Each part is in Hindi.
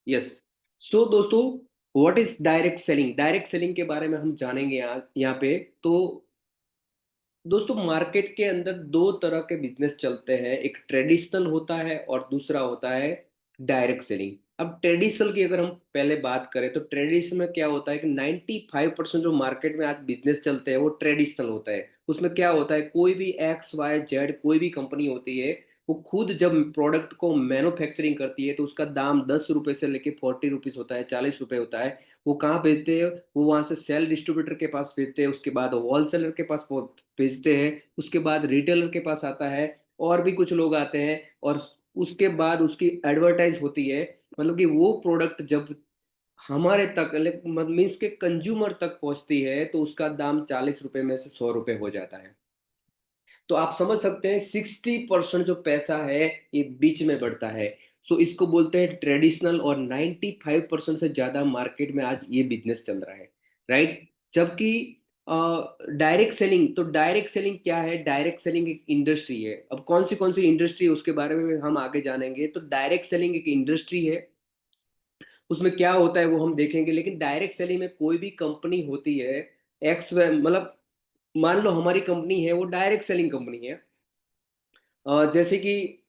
यस। सो दोस्तों, what is direct selling? Direct selling के बारे में हम जानेंगे यहाँ यहाँ पे। तो दोस्तों, मार्केट के अंदर दो तरह के बिजनेस चलते हैं, एक ट्रेडिशनल होता है और दूसरा होता है डायरेक्ट सेलिंग। अब ट्रेडिशनल की अगर हम पहले बात करें तो ट्रेडिशनल में क्या होता है कि 95% जो मार्केट में आज बिजनेस चलते हैं वो ट्रेडिशनल होता है। उसमें क्या होता है, कोई भी एक्स वाई जेड कोई भी कंपनी होती है, वो खुद जब प्रोडक्ट को मैन्युफैक्चरिंग करती है तो उसका दाम 10 रुपए से लेके 40 रुपीज होता है, 40 रुपए होता है। वो कहाँ भेजते हैं? वो वहां से सेल डिस्ट्रीब्यूटर के पास भेजते हैं, उसके बाद होलसेलर के पास भेजते हैं, उसके बाद रिटेलर के पास आता है, और भी कुछ लोग आते हैं, और उसके बाद उसकी एडवर्टाइज होती है। मतलब कि वो प्रोडक्ट जब हमारे तक मीन्स के कंज्यूमर तक पहुंचती है तो उसका दाम 40 रुपए में से 100 रुपए हो जाता है। तो आप समझ सकते हैं 60% जो पैसा है ये बीच में बढ़ता है। सो इसको बोलते हैं ट्रेडिशनल, और 95% से ज्यादा मार्केट में आज ये बिजनेस चल रहा है, राइट। जबकि डायरेक्ट सेलिंग, तो डायरेक्ट सेलिंग क्या है? डायरेक्ट सेलिंग एक इंडस्ट्री है। अब कौन सी इंडस्ट्री है उसके बारे में हम आगे जानेंगे। तो डायरेक्ट सेलिंग एक इंडस्ट्री है, उसमें क्या होता है वो हम देखेंगे। लेकिन डायरेक्ट सेलिंग में कोई भी कंपनी होती है, एक्स मतलब मान लो हमारी कंपनी है, वो डायरेक्ट सेलिंग कंपनी है। जैसे कि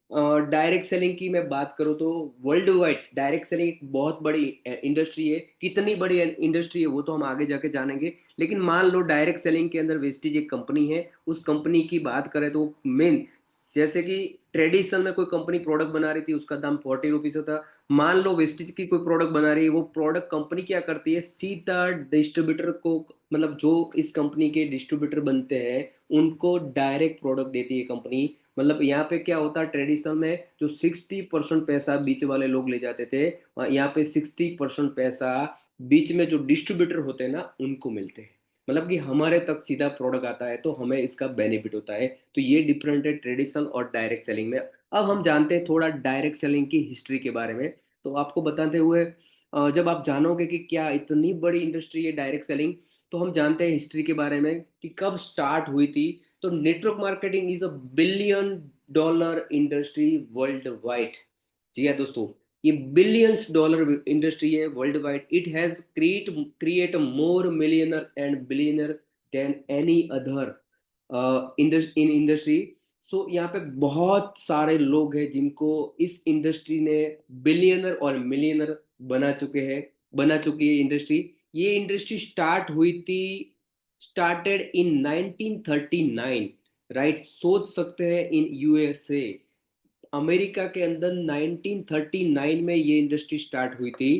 डायरेक्ट सेलिंग की मैं बात करूं तो वर्ल्ड वाइड डायरेक्ट सेलिंग एक बहुत बड़ी इंडस्ट्री है। कितनी बड़ी इंडस्ट्री है वो तो हम आगे जाके जानेंगे। लेकिन मान लो डायरेक्ट सेलिंग के अंदर वेस्टीज एक कंपनी है, उस कंपनी की बात करें तो मेन, जैसे कि ट्रेडिशनल में कोई कंपनी प्रोडक्ट बना रही थी, उसका दाम 40 रुपीज होता। मान लो वेस्टीज की कोई प्रोडक्ट बना रही है, वो प्रोडक्ट कंपनी क्या करती है, सीधा डिस्ट्रीब्यूटर को, मतलब जो इस कंपनी के डिस्ट्रीब्यूटर बनते हैं उनको डायरेक्ट प्रोडक्ट देती है कंपनी। मतलब यहाँ पे क्या होता है, ट्रेडिशनल में जो 60% पैसा बीच वाले लोग ले जाते थे, यहाँ पे 60% पैसा बीच में जो डिस्ट्रीब्यूटर होते हैं ना उनको मिलते हैं। मतलब कि हमारे तक सीधा प्रोडक्ट आता है तो हमें इसका बेनिफिट होता है। तो ये डिफरेंट है ट्रेडिशनल और डायरेक्ट सेलिंग में। अब हम जानते हैं थोड़ा डायरेक्ट सेलिंग की हिस्ट्री के बारे में। तो आपको बताते हुए, जब आप जानोगे कि क्या इतनी बड़ी इंडस्ट्री है डायरेक्ट सेलिंग, तो हम जानते हैं हिस्ट्री के बारे में कि कब स्टार्ट हुई थी। तो network marketing is $1 billion industry world wide. जी हाँ दोस्तों, ये बिलियंस डॉलर इंडस्ट्री है world wide. It has create more millionaire and billionaire than any other in industry. So यहाँ पे बहुत सारे लोग हैं जिनको इस इंडस्ट्री ने बिलियनर और मिलियनर बना चुकी है इंडस्ट्री। ये इंडस्ट्री स्टार्ट हुई थी, स्टार्टेड इन 1939, राइट। सोच सकते हैं, इन यूएसए, अमेरिका के अंदर 1939 में ये इंडस्ट्री स्टार्ट हुई थी।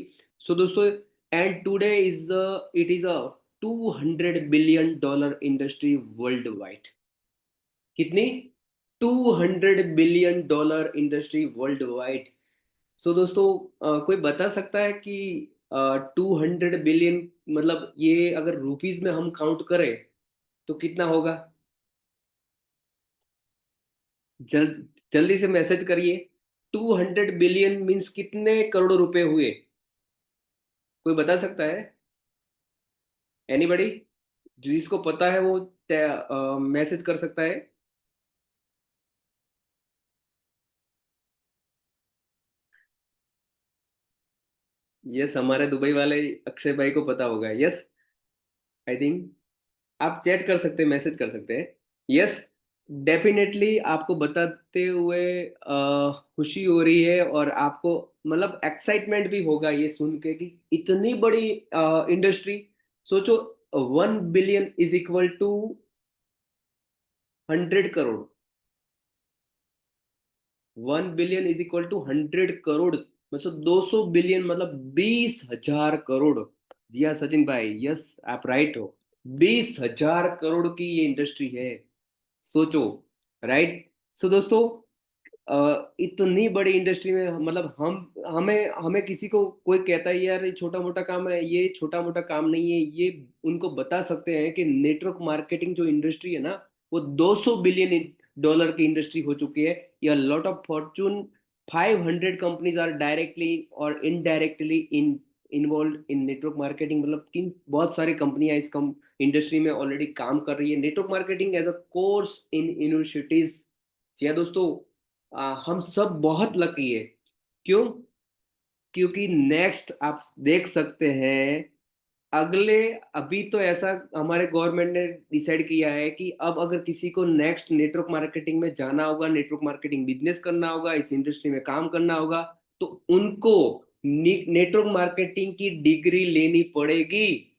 सो दोस्तों, and today it is a $200 billion industry world wide. कितनी? $200 बिलियन इंडस्ट्री वर्ल्ड वाइड। सो दोस्तों, कोई बता सकता है कि 200 बिलियन मतलब ये अगर रुपीज में हम काउंट करें तो कितना होगा? जल्दी से मैसेज करिए। 200 बिलियन मीन्स कितने करोड़ रुपए हुए? कोई बता सकता है? एनीबडी? जिसको पता है वो मैसेज कर सकता है। यस, हमारे दुबई वाले अक्षय भाई को पता होगा। यस, आई थिंक आप चैट कर सकते हैं, मैसेज कर सकते हैं। यस, डेफिनेटली आपको बताते हुए खुशी हो रही है, और आपको मतलब एक्साइटमेंट भी होगा ये सुन के कि इतनी बड़ी इंडस्ट्री। सोचो, 1 billion is equal to 100 crore. 1 billion is equal to 100 crore, मतलब 200 बिलियन मतलब 20,000 करोड़। जी हाँ सचिन भाई, यस आप राइट हो। 20,000 करोड़ की ये इंडस्ट्री है, सोचो, राइट। सो दोस्तों, इतनी बड़ी इंडस्ट्री में मतलब हम हमें हमें किसी को कोई कहता है यार ये छोटा मोटा काम है, ये छोटा मोटा काम नहीं है, ये उनको बता सकते हैं कि नेटवर्क मार्केटिंग जो इंडस्ट्री है ना, वो $200 बिलियन की इंडस्ट्री हो चुकी है। या lot of fortune 500 companies are directly और indirectly involve in network marketing. मतलब किन बहुत सारी कंपनियां इस कम इंडस्ट्री में ऑलरेडी काम कर रही है, network marketing as a course in universities. जी हाँ दोस्तों, हम सब बहुत लकी है। क्यों? क्योंकि नेक्स्ट आप देख सकते हैं अगले, अभी तो ऐसा हमारे गवर्नमेंट ने डिसाइड किया है कि अब अगर किसी को नेक्स्ट नेटवर्क मार्केटिंग में जाना होगा, नेटवर्क मार्केटिंग बिजनेस करना होगा, इस इंडस्ट्री में काम करना होगा, तो उनको नेटवर्क मार्केटिंग की डिग्री लेनी पड़ेगी।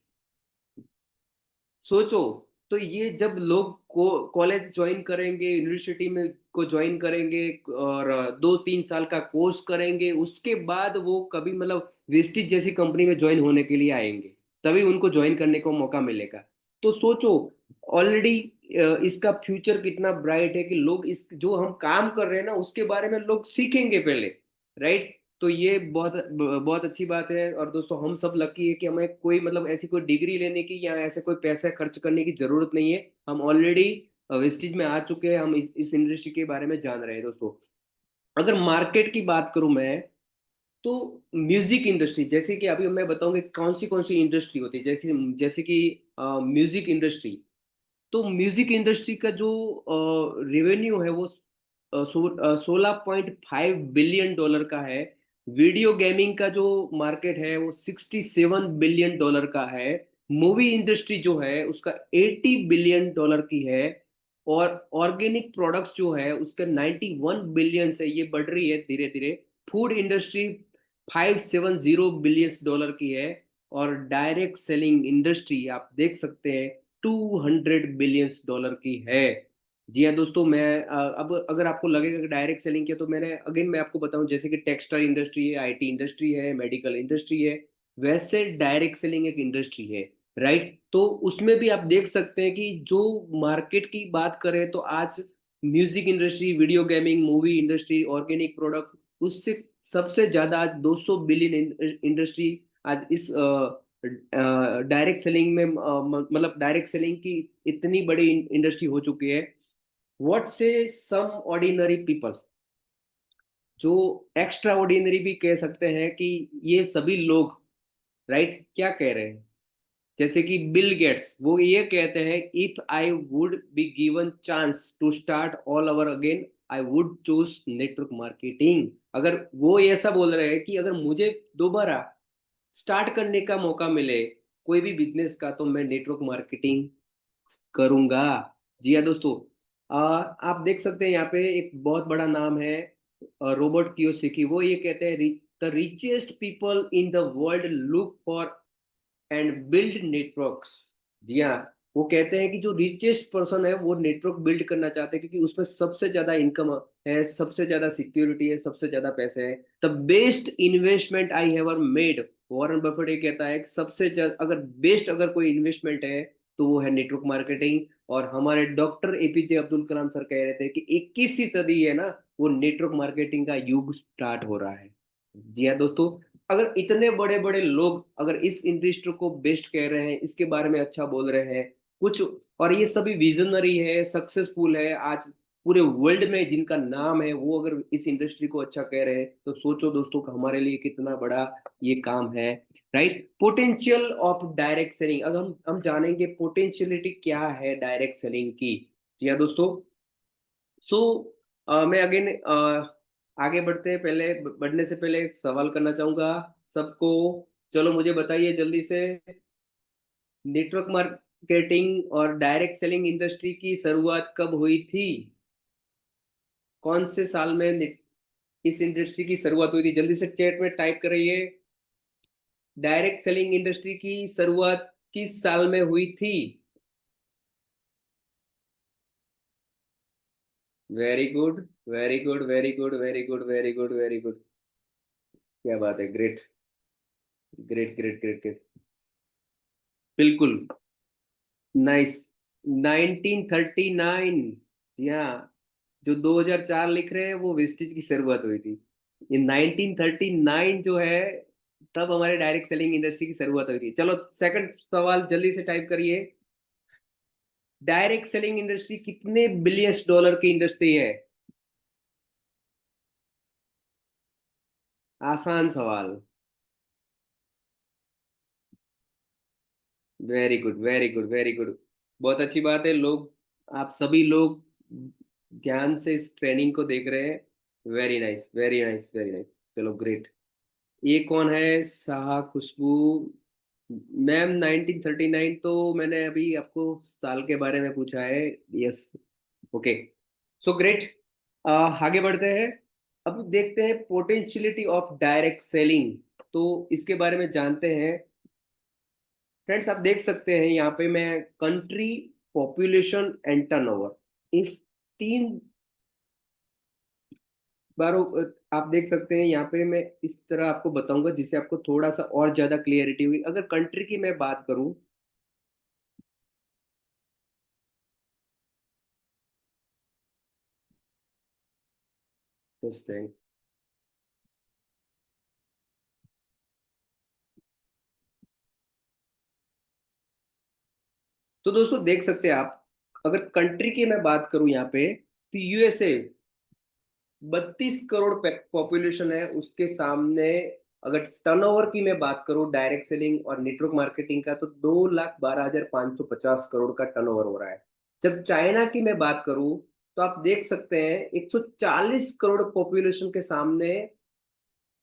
सोचो, तो ये जब लोग को कॉलेज ज्वाइन करेंगे, यूनिवर्सिटी में को ज्वाइन करेंगे और 2-3 साल का कोर्स करेंगे, उसके बाद वो कभी मतलब वेस्टिज जैसी कंपनी में ज्वाइन होने के लिए आएंगे, तभी उनको ज्वाइन करने को मौका मिलेगा। तो सोचो, ऑलरेडी इसका फ्यूचर कितना ब्राइट है कि लोग इस जो हम काम कर रहे हैं ना उसके बारे में लोग सीखेंगे पहले, राइट। तो ये बहुत बहुत अच्छी बात है। और दोस्तों, हम सब लकी है कि हमें कोई मतलब ऐसी कोई डिग्री लेने की या ऐसे कोई पैसा खर्च करने की जरूरत नहीं है। हम ऑलरेडी वेस्टिज में आ चुके हैं, हम इस इंडस्ट्री के बारे में जान रहे हैं दोस्तों। अगर मार्केट की बात करूं मैं, तो म्यूजिक इंडस्ट्री, जैसे कि अभी मैं बताऊंगी कौन सी इंडस्ट्री होती है, जैसे जैसे कि म्यूजिक इंडस्ट्री। तो म्यूजिक इंडस्ट्री का जो रेवेन्यू है वो 16.5 बिलियन डॉलर का है। वीडियो गेमिंग का जो मार्केट है वो 67 बिलियन डॉलर का है। मूवी इंडस्ट्री जो है उसका 80 बिलियन डॉलर की है। और ऑर्गेनिक प्रोडक्ट्स जो है उसका 91 बिलियन से ये बढ़ रही है धीरे धीरे। फूड इंडस्ट्री 570 बिलियन डॉलर की है। और डायरेक्ट सेलिंग इंडस्ट्री आप देख सकते हैं 200 बिलियन डॉलर की है। जी हाँ दोस्तों, मैं अब अगर आपको लगेगा कि डायरेक्ट सेलिंग किया, तो मैं आपको बताऊं, जैसे कि टेक्सटाइल इंडस्ट्री है, आईटी इंडस्ट्री है, मेडिकल इंडस्ट्री है, वैसे डायरेक्ट सेलिंग एक इंडस्ट्री है, राइट। तो उसमें भी आप देख सकते हैं कि जो मार्केट की बात करें तो आज music industry, video gaming, movie industry, organic product, उससे सबसे ज्यादा आज 200 बिलियन इंडस्ट्री आज इस डायरेक्ट सेलिंग में मतलब डायरेक्ट सेलिंग की इतनी बड़ी इंडस्ट्री हो चुकी है। व्हाट से सम ऑर्डिनरी पीपल, जो एक्स्ट्रा ऑर्डिनरी भी कह सकते हैं कि ये सभी लोग, राइट, क्या कह रहे हैं, जैसे कि बिल गेट्स वो ये कहते हैं, if I would be given chance to start all over again I would choose network marketing. अगर वो ऐसा बोल रहे हैं कि अगर मुझे दोबारा स्टार्ट करने का मौका मिले कोई भी बिजनेस का, तो मैं नेटवर्क मार्केटिंग करूंगा। जी हाँ दोस्तों, आप देख सकते हैं यहाँ पे एक बहुत बड़ा नाम है रोबर्ट कियोसाकी। वो ये कहते हैं, the richest people in the world look for and build networks. जी हाँ, वो कहते हैं कि जो रिचेस्ट पर्सन है वो नेटवर्क बिल्ड करना चाहते हैं, क्योंकि उसमें सबसे ज्यादा इनकम है, सबसे ज्यादा सिक्योरिटी है, सबसे ज्यादा पैसे हैं। The best investment I have made, Warren Buffett ये कहता है कि सबसे ज्यादा अगर बेस्ट अगर कोई इन्वेस्टमेंट है तो वो है नेटवर्क मार्केटिंग। और हमारे doctor APJ Abdul Kalam sir कह रहे थे कि 21वीं सदी है ना, वो नेटवर्क मार्केटिंग का युग स्टार्ट हो रहा है। जी हाँ दोस्तों, अगर इतने बड़े बड़े लोग अगर इस इंडस्ट्री को बेस्ट कह रहे हैं, इसके बारे में अच्छा बोल रहे हैं कुछ, और ये सभी विजनरी है, सक्सेसफुल है आज पूरे वर्ल्ड में जिनका नाम है, वो अगर इस इंडस्ट्री को अच्छा कह रहे हैं, तो सोचो दोस्तों कि हमारे लिए कितना बड़ा ये काम है, right. Potential of direct selling, अगर हम जानेंगे पोटेंशियलिटी क्या है डायरेक्ट सेलिंग की। जी हाँ दोस्तों, सो मैं अगेन आगे बढ़ते हैं, पहले बढ़ने से पहले एक सवाल करना चाहूंगा सबको। चलो मुझे बताइए जल्दी से, नेटवर्क मार्केटिंग और डायरेक्ट सेलिंग इंडस्ट्री की शुरुआत कब हुई थी? कौन से साल में इस इंडस्ट्री की शुरुआत हुई थी? जल्दी से चैट में टाइप करिए, डायरेक्ट सेलिंग इंडस्ट्री की शुरुआत किस साल में हुई थी? Very good, very good, very good, very good, very good, very good. क्या बात है, great, great, great, great, great. बिल्कुल, नाइस, 1939। जी हाँ, जो 2004 लिख रहे हैं वो वेस्टेज की शुरुआत हुई थी। ये 1939 जो है, तब हमारे डायरेक्ट सेलिंग इंडस्ट्री की शुरुआत हुई थी। चलो सेकंड सवाल जल्दी से टाइप करिए, डायरेक्ट सेलिंग इंडस्ट्री कितने बिलियंस डॉलर की इंडस्ट्री है? आसान सवाल। Very good, very good, very good. बहुत अच्छी बात है, लोग, आप सभी लोग ध्यान से इस ट्रेनिंग को देख रहे हैं। Very nice, very nice, very nice. चलो ग्रेट। ये कौन है साहा खुशबू? मैम 1939, तो मैंने अभी आपको साल के बारे में पूछा है। यस। ओके। So great. आगे बढ़ते हैं। अब देखते हैं पोटेंशियलिटी ऑफ डायरेक्ट सेलिंग। तो इसके बारे में जानते हैं। फ्रेंड्स, आप देख सकते हैं यहाँ पे मैं कंट्री, पॉपुलेशन एंड टर्नओवर, इस तीन बारों आप देख सकते हैं यहाँ पे। मैं इस तरह आपको बताऊंगा जिससे आपको थोड़ा सा और ज्यादा क्लियरिटी हुई। अगर कंट्री की मैं बात करूं, तो दोस्तों देख सकते हैं आप, अगर कंट्री की मैं बात करूं यहाँ पे, तो यूएसए 32 करोड़ पॉपुलेशन है उसके सामने। अगर टर्नओवर की मैं बात करूं डायरेक्ट सेलिंग और नेटवर्क मार्केटिंग का, तो 2,12,550 करोड़ का टर्नओवर हो रहा है। जब चाइना की मैं बात करूं, तो आप देख सकते हैं 140 करोड़ पॉपुलेशन के सामने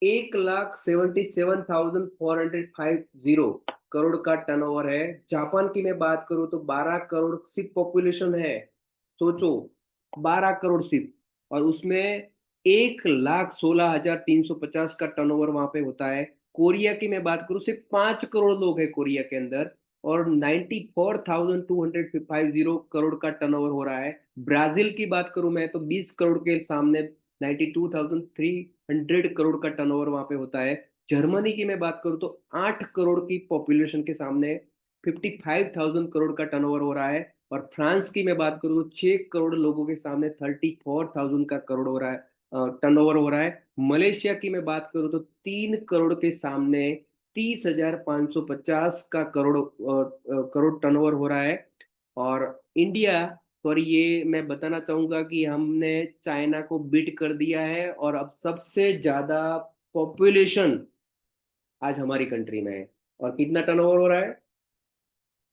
1,77,450 का टर्नओवर है। जापान की मैं बात करूं तो 12 करोड़ सिर्फ पॉपुलेशन है। सोचो, 12 करोड़ सिर्फ, और उसमें 1,16,350 का टर्नओवर वहां पे होता है। कोरिया की मैं बात करूं, सिर्फ 5 करोड़ लोग हैं कोरिया के अंदर, और 94,250 का टर्नओवर हो रहा है। ब्राजील की बात करूं मैं, तो 20 करोड़ के सामने 92,300 का टर्नओवर वहां पे होता है। जर्मनी की मैं बात करूं तो 8 करोड़ की पॉपुलेशन के सामने 55,000 का टर्नओवर हो रहा है। और फ्रांस की मैं बात करूं तो 6 करोड़ लोगों के सामने 34,000 का करोड़ हो रहा है, टर्नओवर हो रहा है। मलेशिया की मैं बात करूं तो 3 करोड़ के सामने 30,550 का करोड़ टर्नओवर हो रहा है। और इंडिया पर ये मैं बताना चाहूंगा कि हमने चाइना को बीट कर दिया है, और अब सबसे ज्यादा पॉपुलेशन आज हमारी कंट्री में है। और कितना टर्नओवर हो रहा है?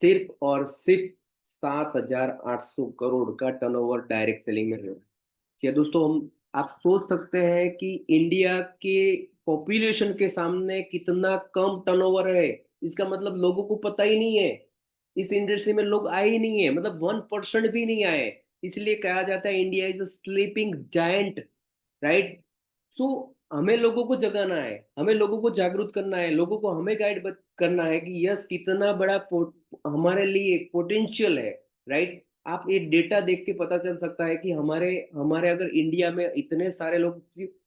सिर्फ और सिर्फ 7,800 करोड़ का टर्नओवर डायरेक्ट सेलिंग में है। या दोस्तों, हम आप सोच सकते हैं कि इंडिया के पॉपुलेशन के सामने कितना कम टर्नओवर है। इसका मतलब लोगों को पता ही नहीं है, इस इंडस्ट्री में लोग आए ही नहीं है, मतलब 1% भी नहीं आए। इसलिए कहा जाता है India is a sleeping giant, right? So हमें लोगों को जगाना है, हमें लोगों को जागरूक करना है, लोगों को हमें गाइड करना है कि यस कितना बड़ा हमारे लिए पोटेंशियल है, राइट? आप ये डेटा देख के पता चल सकता है कि हमारे हमारे अगर इंडिया में इतने सारे लोग,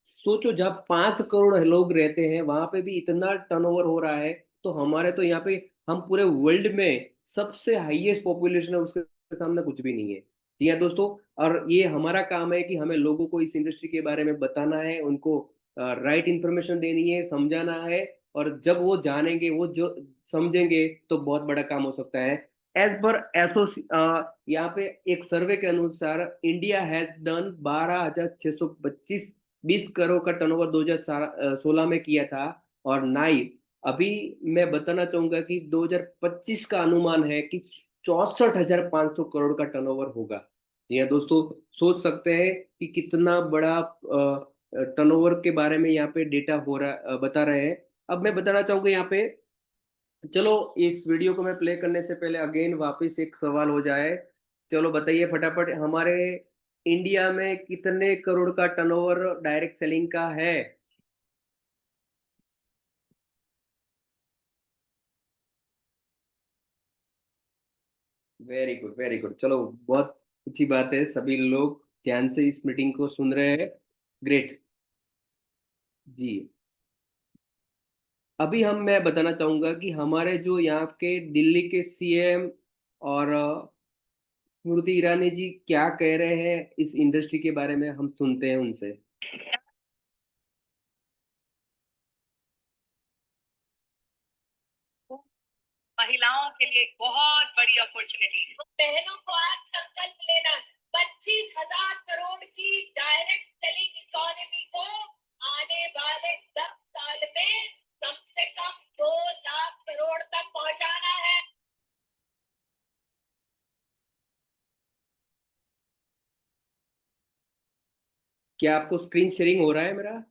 सोचो जब 5 करोड़ लोग रहते हैं वहां पे भी इतना टर्नओवर हो रहा है, तो हमारे तो यहाँ पे हम पूरे वर्ल्ड में सबसे हाईएस्ट पॉपुलेशन है, उसके सामने कुछ भी नहीं है। जी हाँ दोस्तों। और ये हमारा काम है कि हमें लोगों को इस इंडस्ट्री के बारे में बताना है, उनको राइट इंफॉर्मेशन देनी है, समझाना है। और जब वो जानेंगे, वो जो समझेंगे, तो बहुत बड़ा काम हो सकता है। एज पर एसोसी यहाँ पे एक सर्वे के अनुसार इंडिया हैज डन 12,625 20 करोड़ का टर्नओवर 2016 में किया था। और नाई अभी मैं बताना चाहूंगा कि 2025 का अनुमान है कि 64,500 करोड़ का टर्नओवर होगा। जी हाँ दोस्तों, सोच सकते हैं कि कितना बड़ा टर्नओवर के बारे में यहाँ पे डेटा हो रहा बता रहे हैं। अब मैं बताना चाहूंगा यहाँ पे, चलो इस वीडियो को मैं प्ले करने से पहले अगेन वापस एक सवाल हो जाए। चलो बताइए फटाफट, हमारे इंडिया में कितने करोड़ का टर्नओवर डायरेक्ट सेलिंग का है? Very good, very good. चलो, बहुत अच्छी बात है, सभी लोग ध्यान से इस मीटिंग को सुन रहे हैं। ग्रेट। जी। अभी मैं बताना चाहूंगा कि हमारे जो यहाँ के दिल्ली के सीएम और स्मृति ईरानी जी क्या कह रहे हैं इस इंडस्ट्री के बारे में, हम सुनते हैं उनसे। महिलाओं के लिए एक बहुत बड़ी अपॉर्चुनिटी है। तो बहनों को आज संकल्प लेना है, 25,000 करोड़ की डायरेक्ट सेलिंग इकोनॉमी को आने वाले 10 साल में कम से कम 2 लाख करोड़ तक पहुंचाना है। क्या आपको स्क्रीन शेयरिंग हो रहा है मेरा?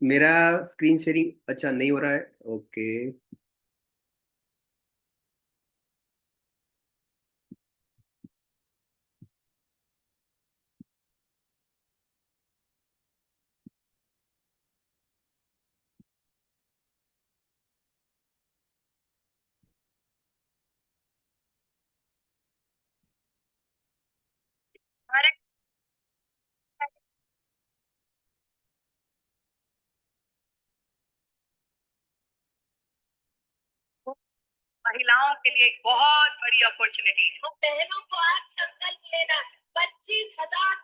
मेरा स्क्रीन शेयरिंग अच्छा नहीं हो रहा है। ओके। भारत महिलाओं के लिए एक बहुत बड़ी अपॉर्चुनिटी है। तो बहनों को आज संकल्प लेना है 25,000।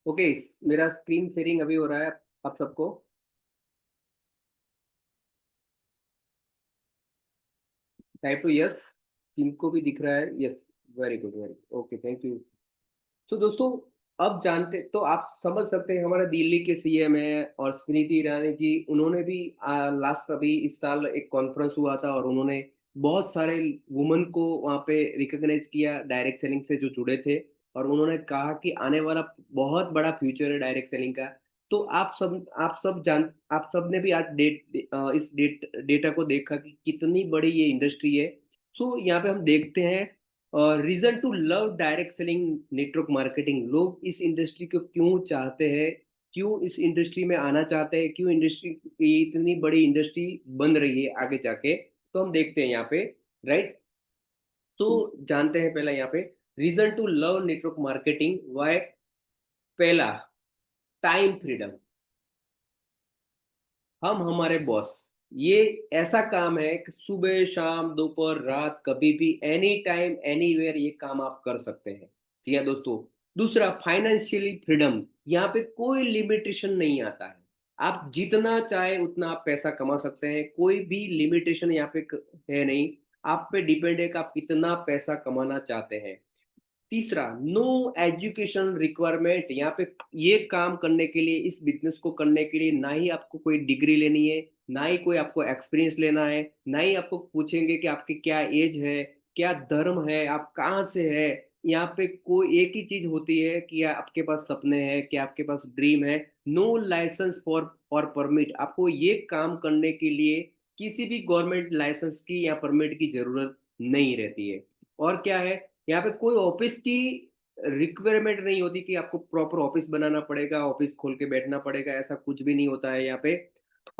ओके, मेरा स्क्रीन शेयरिंग अभी हो रहा है आप सबको। Type two yes. जिनको भी दिख रहा है yes. Very good, very okay, thank you. तो दोस्तों, अब जानते तो आप समझ सकते हैं हमारे दिल्ली के सीएम है और स्मृति ईरानी जी, उन्होंने भी लास्ट अभी इस साल एक कॉन्फ्रेंस हुआ था और उन्होंने बहुत सारे वुमन को वहाँ पे रिकॉग्नाइज किया डायरेक्ट सेलिंग से जो जुड़े थे। और उन्होंने कहा कि आने वाला बहुत बड़ा फ्यूचर है डायरेक्ट सेलिंग का। तो आप सब ने भी आज इस डेटा को देखा कि कितनी बड़ी ये इंडस्ट्री है। सो यहाँ पे हम देखते हैं reason to love direct selling network marketing. लोग इस इंडस्ट्री को क्यों चाहते हैं, क्यों इस इंडस्ट्री में आना चाहते हैं, क्यों इंडस्ट्री इतनी बड़ी इंडस्ट्री बन रही है आगे जाके। तो हम देखते हैं यहाँ पे, राइट। तो जानते हैं पहला यहाँ पे reason to love network marketing why. पहला, टाइम फ्रीडम। हम हमारे बॉस, ये ऐसा काम है कि सुबह शाम दोपहर रात कभी भी एनी टाइम एनीवेयर ये काम आप कर सकते हैं। जी हाँ दोस्तों। दूसरा, फाइनेंशियली फ्रीडम। यहाँ पे कोई लिमिटेशन नहीं आता है। आप जितना चाहे उतना आप पैसा कमा सकते हैं, कोई भी लिमिटेशन यहाँ पे है नहीं। आप पे डिपेंड है कि आप कितना पैसा कमाना चाहते हैं। तीसरा, नो एजुकेशन रिक्वायरमेंट। यहाँ पे ये काम करने के लिए, इस बिजनेस को करने के लिए ना ही आपको कोई डिग्री लेनी है, ना ही कोई आपको एक्सपीरियंस लेना है, ना ही आपको पूछेंगे कि आपकी क्या एज है, क्या धर्म है, आप कहाँ से है। यहाँ पे कोई एक ही चीज होती है कि आपके पास सपने हैं, कि आपके पास ड्रीम है। नो लाइसेंस फॉर और परमिट। आपको ये काम करने के लिए किसी भी गवर्नमेंट लाइसेंस की या परमिट की जरूरत नहीं रहती है। और क्या है, यहाँ पे कोई ऑफिस की रिक्वायरमेंट नहीं होती कि आपको प्रॉपर ऑफिस बनाना पड़ेगा, ऑफिस खोल के बैठना पड़ेगा, ऐसा कुछ भी नहीं होता है यहाँ पे।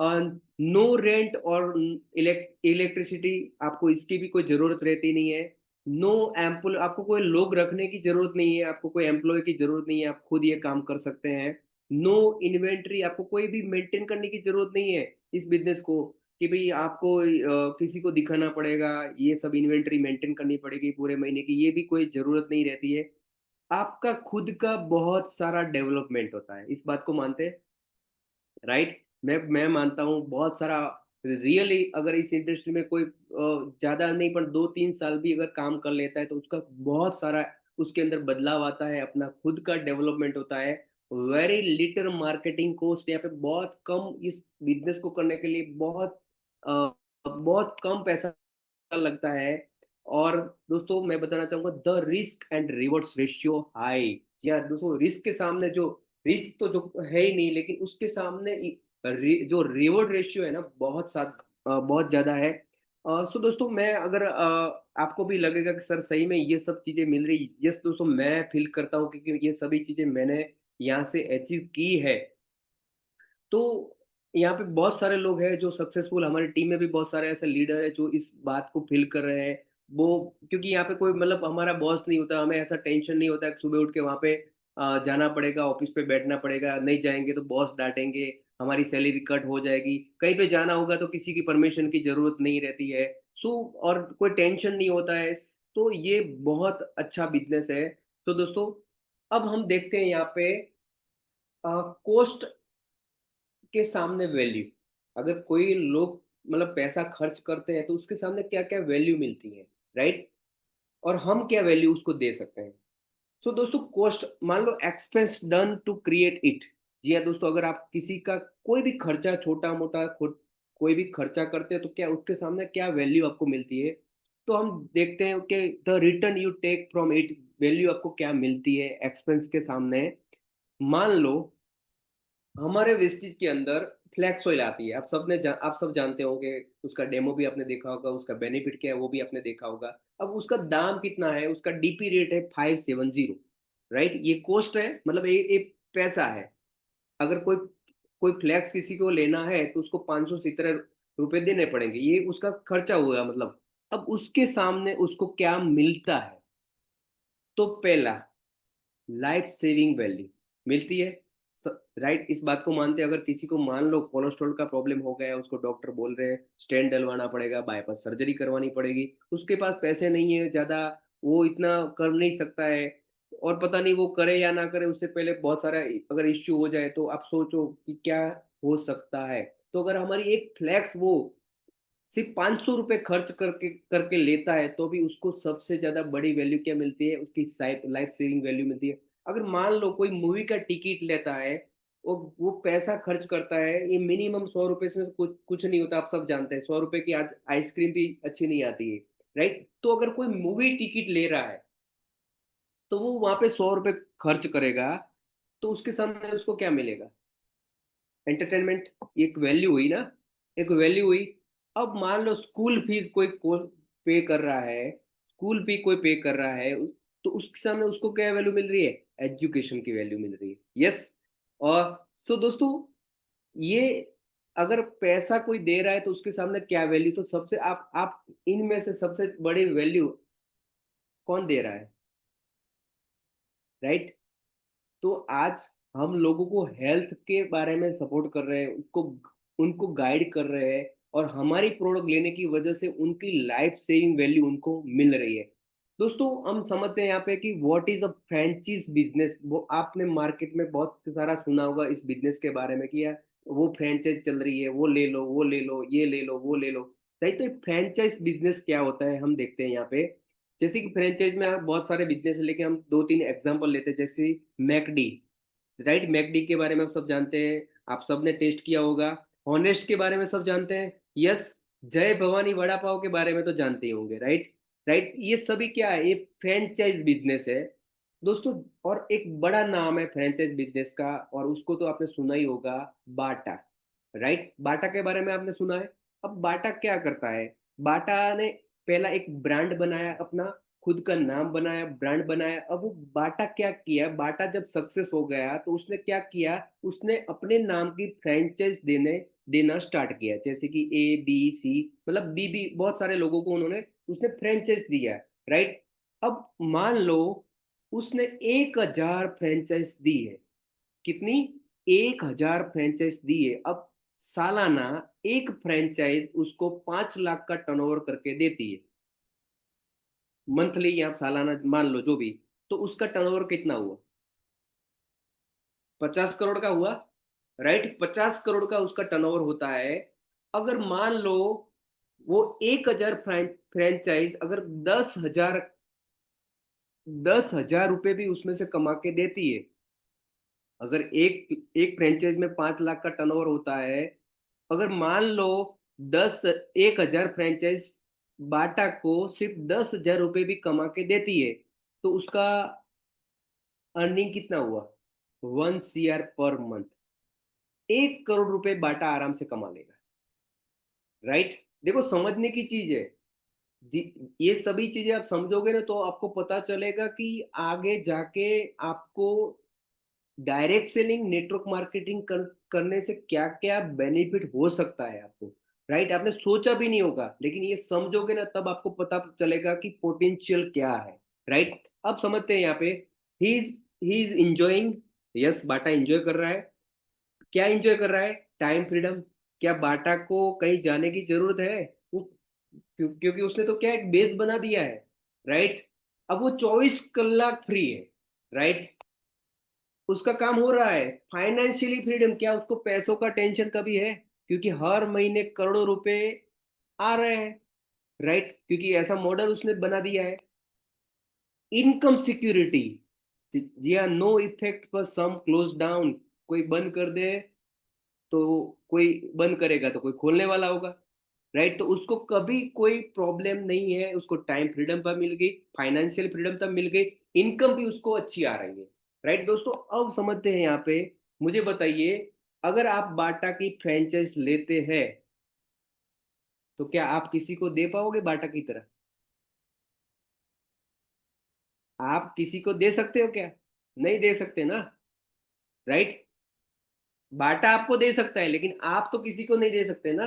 नो रेंट और इलेक्ट्रिसिटी, आपको इसकी भी कोई जरूरत रहती नहीं है। नो एम्प्लॉय, आपको कोई लोग रखने की जरूरत नहीं है, आपको कोई एम्प्लॉय की जरूरत नहीं है, आप खुद ये काम कर सकते हैं। नो इन्वेंट्री, आपको कोई भी मेंटेन करने की जरूरत नहीं है इस बिजनेस को, कि भाई आपको किसी को दिखाना पड़ेगा, ये सब इन्वेंटरी मेंटेन करनी पड़ेगी पूरे महीने की, ये भी कोई ज़रूरत नहीं रहती है। आपका खुद का बहुत सारा डेवलपमेंट होता है, इस बात को मानते हैं, राइट? मैं मानता हूँ बहुत सारा। रियली अगर इस इंडस्ट्री में कोई ज़्यादा नहीं पर 2-3 साल भी अगर काम कर लेता है तो उसका बहुत सारा उसके अंदर बदलाव आता है, अपना खुद का डेवलपमेंट होता है। वेरी लिटिल मार्केटिंग कॉस्ट, यहाँ पे बहुत कम इस बिज़नेस को करने के लिए बहुत कम पैसा लगता है। और दोस्तों मैं बताना चाहूँगा the risk and rewards ratio high. जी हाँ दोस्तों, रिस्क के सामने जो रिस्क तो जो है ही नहीं, लेकिन उसके सामने जो रिवॉर्ड रेशियो है ना बहुत ज़्यादा है। सो दोस्तों, मैं अगर आपको भी लगेगा कि सर सही में ये सब चीज़ें मिल रही, यस दोस्तों, मैं फील करता हूँ क्योंकि ये सभी चीज़ें मैंने यहाँ से अचीव की है। तो यहाँ पे बहुत सारे लोग हैं जो सक्सेसफुल, हमारी टीम में भी बहुत सारे ऐसे लीडर हैं जो इस बात को फील कर रहे हैं। वो क्योंकि यहाँ पे कोई मतलब हमारा बॉस नहीं होता, हमें ऐसा टेंशन नहीं होता कि सुबह उठ के वहाँ पे जाना पड़ेगा, ऑफिस पे बैठना पड़ेगा, नहीं जाएंगे तो बॉस डांटेंगे, हमारी सैलरी कट हो जाएगी, कहीं पे जाना होगा तो किसी की परमिशन की जरूरत नहीं रहती है। सो और कोई टेंशन नहीं होता है। तो ये बहुत अच्छा बिजनेस है। तो दोस्तों, अब हम देखते हैं यहाँ पे कॉस्ट के सामने वैल्यू। अगर कोई लोग मतलब पैसा खर्च करते हैं तो उसके सामने क्या क्या वैल्यू मिलती है, राइट? और हम क्या वैल्यू उसको दे सकते हैं। सो दोस्तों, कॉस्ट मान लो expense done to create it. जी हाँ दोस्तों, अगर आप किसी का कोई भी खर्चा छोटा मोटा कोई भी खर्चा करते हैं तो क्या उसके सामने क्या वैल्यू आपको मिलती है। तो हम देखते हैं कि the return you take from it, value आपको क्या मिलती है एक्सपेंस के सामने। मान लो हमारे वेस्टेज के अंदर फ्लैक्स ऑयल आती है, आप सब जानते होंगे, उसका डेमो भी आपने देखा होगा, उसका बेनिफिट क्या है वो भी आपने देखा होगा। अब उसका दाम कितना है, उसका डीपी रेट है 570, राइट? ये कॉस्ट है, मतलब ये पैसा है। अगर कोई कोई फ्लैक्स किसी को लेना है तो उसको 570 रुपए देने पड़ेंगे, ये उसका खर्चा हुआ मतलब। अब उसके सामने उसको क्या मिलता है? तो पहला, लाइफ सेविंग वैल्यू मिलती है। राइट, इस बात को मानते हैं। अगर किसी को मान लो कोलेस्ट्रॉल का प्रॉब्लम हो गया है, उसको डॉक्टर बोल रहे हैं स्टेंट डलवाना पड़ेगा, बाईपास सर्जरी करवानी पड़ेगी, उसके पास पैसे नहीं है ज़्यादा, वो इतना कर नहीं सकता है, और पता नहीं वो करे या ना करे, उससे पहले बहुत सारा अगर इश्यू हो जाए, तो आप सोचो कि क्या हो सकता है। तो अगर हमारी एक फ्लैक्स वो सिर्फ 500 रुपए खर्च करके करके लेता है, तो भी उसको सबसे ज्यादा बड़ी वैल्यू क्या मिलती है, उसकी लाइफ सेविंग वैल्यू मिलती है। अगर मान लो कोई मूवी का टिकट लेता है, वो पैसा खर्च करता है, ये मिनिमम 100 रुपए से कुछ कुछ नहीं होता, आप सब जानते हैं 100 रुपए की आज आइसक्रीम भी अच्छी नहीं आती है, राइट? तो अगर कोई मूवी टिकट ले रहा है, तो वो वहां पे 100 रुपए खर्च करेगा, तो उसके सामने उसको क्या मिलेगा? एंटरटेनमेंट, एक वैल्यू हुई ना, एक वैल्यू हुई। अब मान लो स्कूल फीस कोई पे कर रहा है, स्कूल फी कोई पे कर रहा है, तो उसके सामने उसको क्या वैल्यू मिल रही है? एजुकेशन की वैल्यू मिल रही है। यस। और सो दोस्तों, ये अगर पैसा कोई दे रहा है तो उसके सामने क्या वैल्यू, तो सबसे आप इनमें से सबसे बड़ी वैल्यू कौन दे रहा है, राइट? तो आज हम लोगों को हेल्थ के बारे में सपोर्ट कर रहे हैं, उसको उनको गाइड कर रहे हैं, और हमारी प्रोडक्ट लेने की वजह से उनकी लाइफ सेविंग वैल्यू उनको मिल रही है। दोस्तों, हम समझते हैं यहाँ पे कि what is a franchise business. वो आपने मार्केट में बहुत सारा सुना होगा इस बिजनेस के बारे में कि यार वो फ्रेंचाइज चल रही है, वो ले लो, वो ले लो, ये ले लो, वो ले लो। सही, तो फ्रेंचाइज बिजनेस क्या होता है हम देखते हैं यहाँ पे। जैसे कि फ्रेंचाइज में आप बहुत सारे बिजनेस है, लेकिन हम दो तीन एग्जांपल लेते हैं, जैसे मैकडी, राइट? मैकडी के बारे में हम सब जानते हैं, आप सब ने टेस्ट किया होगा। हॉनेस्ट के बारे में सब जानते हैं। यस। जय भवानी वड़ा पाव के बारे में तो जानते ही होंगे, राइट? राइट, ये सभी क्या है, ये फ्रेंचाइज बिजनेस है दोस्तों। और एक बड़ा नाम है फ्रेंचाइज बिजनेस का, और उसको तो आपने सुना ही होगा, बाटा। राइट, बाटा के बारे में आपने सुना है। अब बाटा क्या करता है? बाटा ने पहला एक ब्रांड बनाया अपना, खुद का नाम बनाया, ब्रांड बनाया। अब वो बाटा क्या किया, बाटा जब सक्सेस हो गया तो उसने क्या किया, उसने अपने नाम की फ्रेंचाइज देना स्टार्ट किया, जैसे कि ABC, मतलब बीबी, बहुत सारे लोगों को उन्होंने उसने फ्रेंचाइज दिया, राइट? अब मान लो उसने 1,000 फ्रेंचाइज दी है। कितनी? 1,000 फ्रेंचाइज दी है। अब सालाना एक फ्रेंचाइज उसको 5 लाख का टर्नओवर करके देती है। मंथली या सालाना मान लो जो भी, तो उसका टर्नओवर कितना हुआ? 50 करोड़ का हुआ, राइट? 50 करोड़ का उसका टर्नओवर होता है। अगर मान लो वो 1,000 फ्रेंचाइज अगर 10,000 रुपए भी उसमें से कमा के देती है, अगर एक एक फ्रेंचाइज में 5 लाख का टर्नओवर होता है, अगर मान लो 1,000 फ्रेंचाइज बाटा को सिर्फ 10,000 रुपए भी कमा के देती है, तो उसका अर्निंग कितना हुआ? 1 CR पर मंथ। 1 करोड़ रुपए बाटा आराम से कमा लेगा, राइट? देखो, समझने की चीज है। ये सभी चीजें आप समझोगे ना, तो आपको पता चलेगा कि आगे जाके आपको डायरेक्ट सेलिंग, नेटवर्क मार्केटिंग करने से क्या क्या बेनिफिट हो सकता है आपको, राइट? आपने सोचा भी नहीं होगा, लेकिन ये समझोगे ना तब आपको पता चलेगा कि पोटेंशियल क्या है, राइट? अब समझते हैं यहाँ पे। He is enjoying. Yes, Bata enjoy कर रहा है। क्या एंजॉय कर रहा है? Time freedom. क्या बाटा को कहीं जाने की जरूरत है? वो क्योंकि उसने तो क्या एक बेस बना दिया है, राइट? अब वो 24 कलाक फ्री है, राइट? उसका काम हो रहा है। फाइनेंशियली फ्रीडम, क्या उसको पैसों का टेंशन कभी है? क्योंकि हर महीने करोड़ों रुपए आ रहे हैं, राइट? क्योंकि ऐसा मॉडल उसने बना दिया है। इनकम सिक्योरिटी, जी हाँ, नो इफेक्ट पर सम क्लोज डाउन। कोई बंद कर दे तो कोई बंद करेगा तो कोई खोलने वाला होगा, राइट? तो उसको कभी कोई प्रॉब्लम नहीं है, उसको टाइम फ्रीडम तब मिल गई, फाइनेंशियल फ्रीडम तब मिल गई, इनकम भी उसको अच्छी आ रही है। राइट दोस्तों? अब समझते हैं यहाँ पे, मुझे बताइए, अगर आप बाटा की फ्रेंचाइज लेते हैं, तो क्या आप किसी को दे पाओगे बाटा की तरह? आप किसी को दे सकते हो क्या? नहीं दे सकते ना, राइट? बाटा आपको दे सकता है, लेकिन आप तो किसी को नहीं दे सकते ना,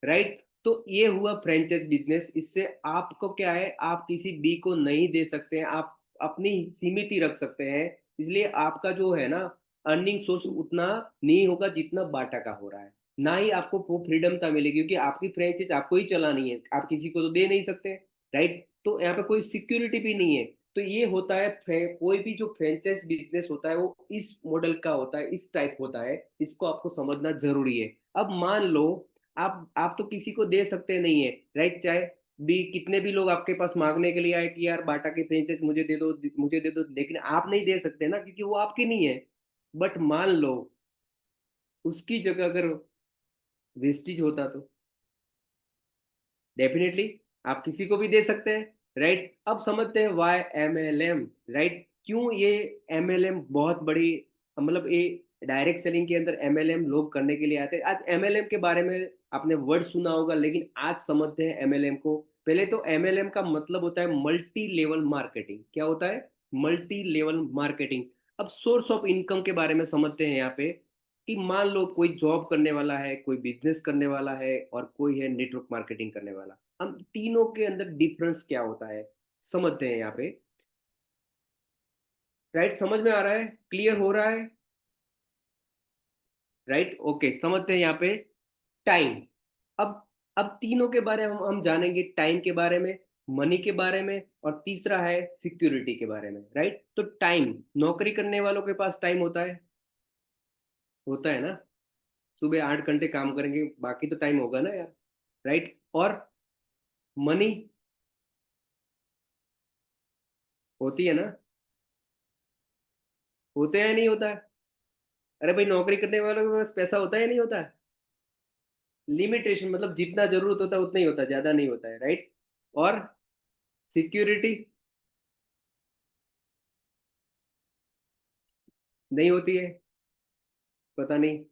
राइट? तो ये हुआ फ्रेंचाइज बिजनेस। इससे आपको क्या है, आप किसी बी को नहीं दे सकते हैं, आप अपनी सीमित ही रख सकते हैं। इसलिए आपका जो है ना, अर्निंग सोर्स उतना नहीं होगा जितना बाटा का हो रहा है। ना ही आपको वो फ्रीडमता मिलेगी, क्योंकि आपकी फ्रेंचाइज आपको ही चलानी है, आप किसी को तो दे नहीं सकते, राइट? तो यहाँ पे कोई सिक्योरिटी भी नहीं है। तो ये होता है, कोई भी जो फ्रेंचाइज बिजनेस होता है वो इस मॉडल का होता है, इस टाइप होता है। इसको आपको समझना जरूरी है। अब मान लो, आप तो किसी को दे सकते नहीं है, राइट? चाहे भी कितने भी लोग आपके पास मांगने के लिए आए कि यार बाटा की फ्रेंचाइज मुझे दे दो, मुझे दे दो, लेकिन आप नहीं दे सकते ना, क्योंकि वो आपकी नहीं है। बट मान लो उसकी जगह अगर वेस्टिज होता, तो डेफिनेटली आप किसी को भी दे सकते हैं, राइट? अब समझते हैं वाई एमएलएम, राइट? क्यों ये एमएलएम बहुत बड़ी, मतलब ये डायरेक्ट सेलिंग के अंदर एमएलएम लोग करने के लिए आते हैं। आज एमएलएम के बारे में आपने वर्ड सुना होगा, लेकिन आज समझते हैं एमएलएम को। पहले तो एमएलएम का मतलब होता है मल्टी लेवल मार्केटिंग। क्या होता है? Multi level marketing. अब सोर्स ऑफ इनकम के बारे में समझते हैं यहाँ पे, कि मान लो कोई जॉब करने वाला है, कोई बिजनेस करने वाला है, और कोई है नेटवर्क मार्केटिंग करने वाला। हम तीनों के अंदर डिफरेंस क्या होता है समझते हैं यहाँ पे, राइट? समझ में आ रहा है? क्लियर हो रहा है? राइट, ओके, समझते हैं यहाँ पे। टाइम। अब अब तीनों के बारे में हम जानेंगे, टाइम के बारे में, मनी के बारे में, और तीसरा है सिक्योरिटी के बारे में, राइट? तो टाइम, नौकरी करने वालों के पास टाइम होता है ना? सुबह 8 घंटे काम करेंगे, बाकी तो टाइम होगा ना यार, राइट? और मनी होती है ना? होते हैं, नहीं होता है? अरे भाई, नौकरी करने वालों के पास पैसा होता है या नहीं होता है? लिमिटेशन, मतलब जितना जरूरत होता है उतना ही होता है, ज्यादा नहीं होता है, राइट? और सिक्योरिटी नहीं होती है, पता नहीं।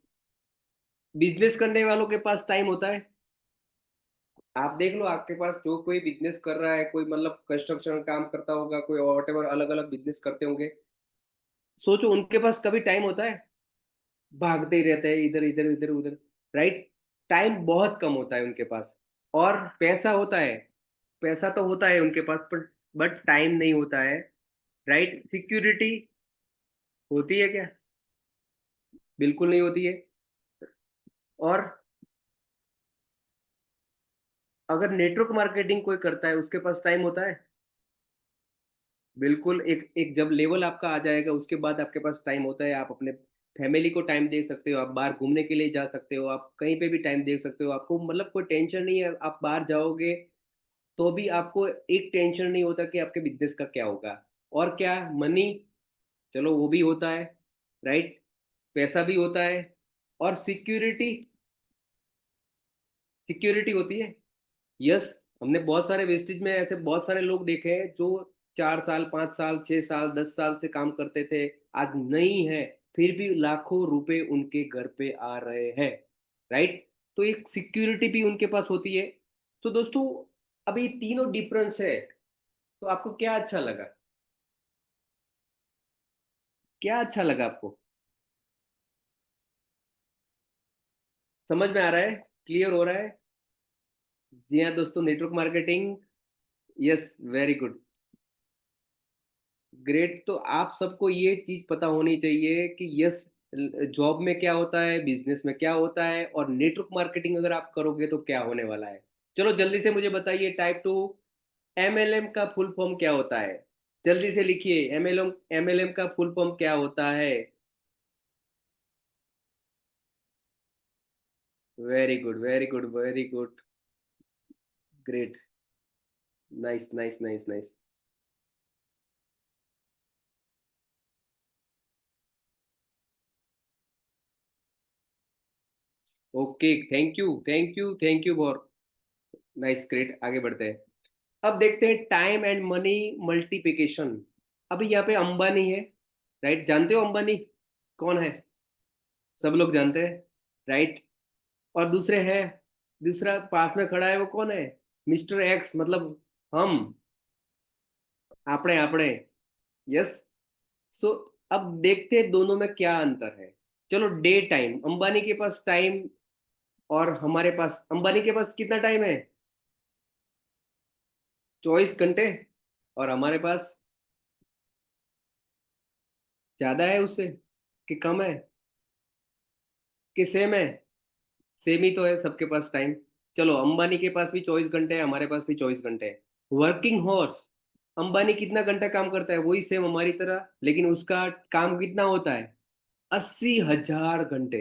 बिजनेस करने वालों के पास टाइम होता है। आप देख लो, आपके पास जो कोई बिजनेस कर रहा है, कोई मतलब कंस्ट्रक्शन काम करता होगा, कोई वॉट एवर अलग अलग बिजनेस करते होंगे, सोचो उनके पास कभी टाइम होता है? भागते ही रहते हैं इधर इधर इधर उधर, राइट? टाइम बहुत कम होता है उनके पास। और पैसा होता है, पैसा तो होता है उनके पास, बट टाइम नहीं होता है, राइट? सिक्योरिटी होती है क्या? बिल्कुल नहीं होती है। और अगर नेटवर्क मार्केटिंग कोई करता है, उसके पास टाइम होता है? बिल्कुल। एक एक जब लेवल आपका आ जाएगा, उसके बाद आपके पास टाइम होता है। आप अपने फैमिली को टाइम दे सकते हो, आप बाहर घूमने के लिए जा सकते हो, आप कहीं पे भी टाइम दे सकते हो, आपको मतलब कोई टेंशन नहीं है। आप बाहर जाओगे तो भी आपको एक टेंशन नहीं होता कि आपके बिजनेस का क्या होगा। और क्या, मनी, चलो वो भी होता है, राइट? पैसा भी होता है। और सिक्योरिटी, सिक्योरिटी होती है। यस, हमने बहुत सारे वेस्टेज में ऐसे बहुत सारे लोग देखे हैं जो 4 साल, 5 साल, 6 साल, 10 साल से काम करते थे, आज नहीं है, फिर भी लाखों रुपए उनके घर पे आ रहे हैं, राइट? तो एक सिक्योरिटी भी उनके पास होती है। तो दोस्तों, अभी तीनों डिफरेंस है, तो आपको क्या अच्छा लगा? क्या अच्छा लगा आपको? समझ में आ रहा है? क्लियर हो रहा है? जी हाँ दोस्तों, network marketing. Yes, very good, great. तो आप सबको ये चीज पता होनी चाहिए कि यस, जॉब में क्या होता है, बिजनेस में क्या होता है, और नेटवर्क मार्केटिंग अगर आप करोगे तो क्या होने वाला है। चलो जल्दी से मुझे बताइए, टाइप टू, एमएलएम का फुल फॉर्म क्या होता है? जल्दी से लिखिए, एमएलएम, एमएलएम का फुल फॉर्म क्या होता है? Very good, very good, very good, great, nice nice nice nice. Okay, thank you, thank you, thank you for nice, great, आगे बढ़ते हैं। अब देखते हैं टाइम एंड मनी मल्टीप्लिकेशन। अभी यहाँ पे अंबानी है, राइट? जानते हो अंबानी कौन है? सब लोग जानते हैं, राइट? और दूसरे हैं, दूसरा पास में खड़ा है वो कौन है? मिस्टर एक्स, मतलब हम, आपने आपने, यस। सो अब देखते हैं दोनों में क्या अंतर है। चलो, डे टाइम, अंबानी के पास टाइम और हमारे पास, अंबानी के पास कितना टाइम है? 24 घंटे। और हमारे पास ज्यादा है उससे कि कम है कि सेम है? सेम ही तो है सबके पास टाइम। चलो, अंबानी के पास भी 24 घंटे है, हमारे पास भी 24 घंटे है। वर्किंग हॉर्स, अंबानी कितना घंटा काम करता है? वही सेम हमारी तरह, लेकिन उसका काम कितना होता है? 80,000 घंटे,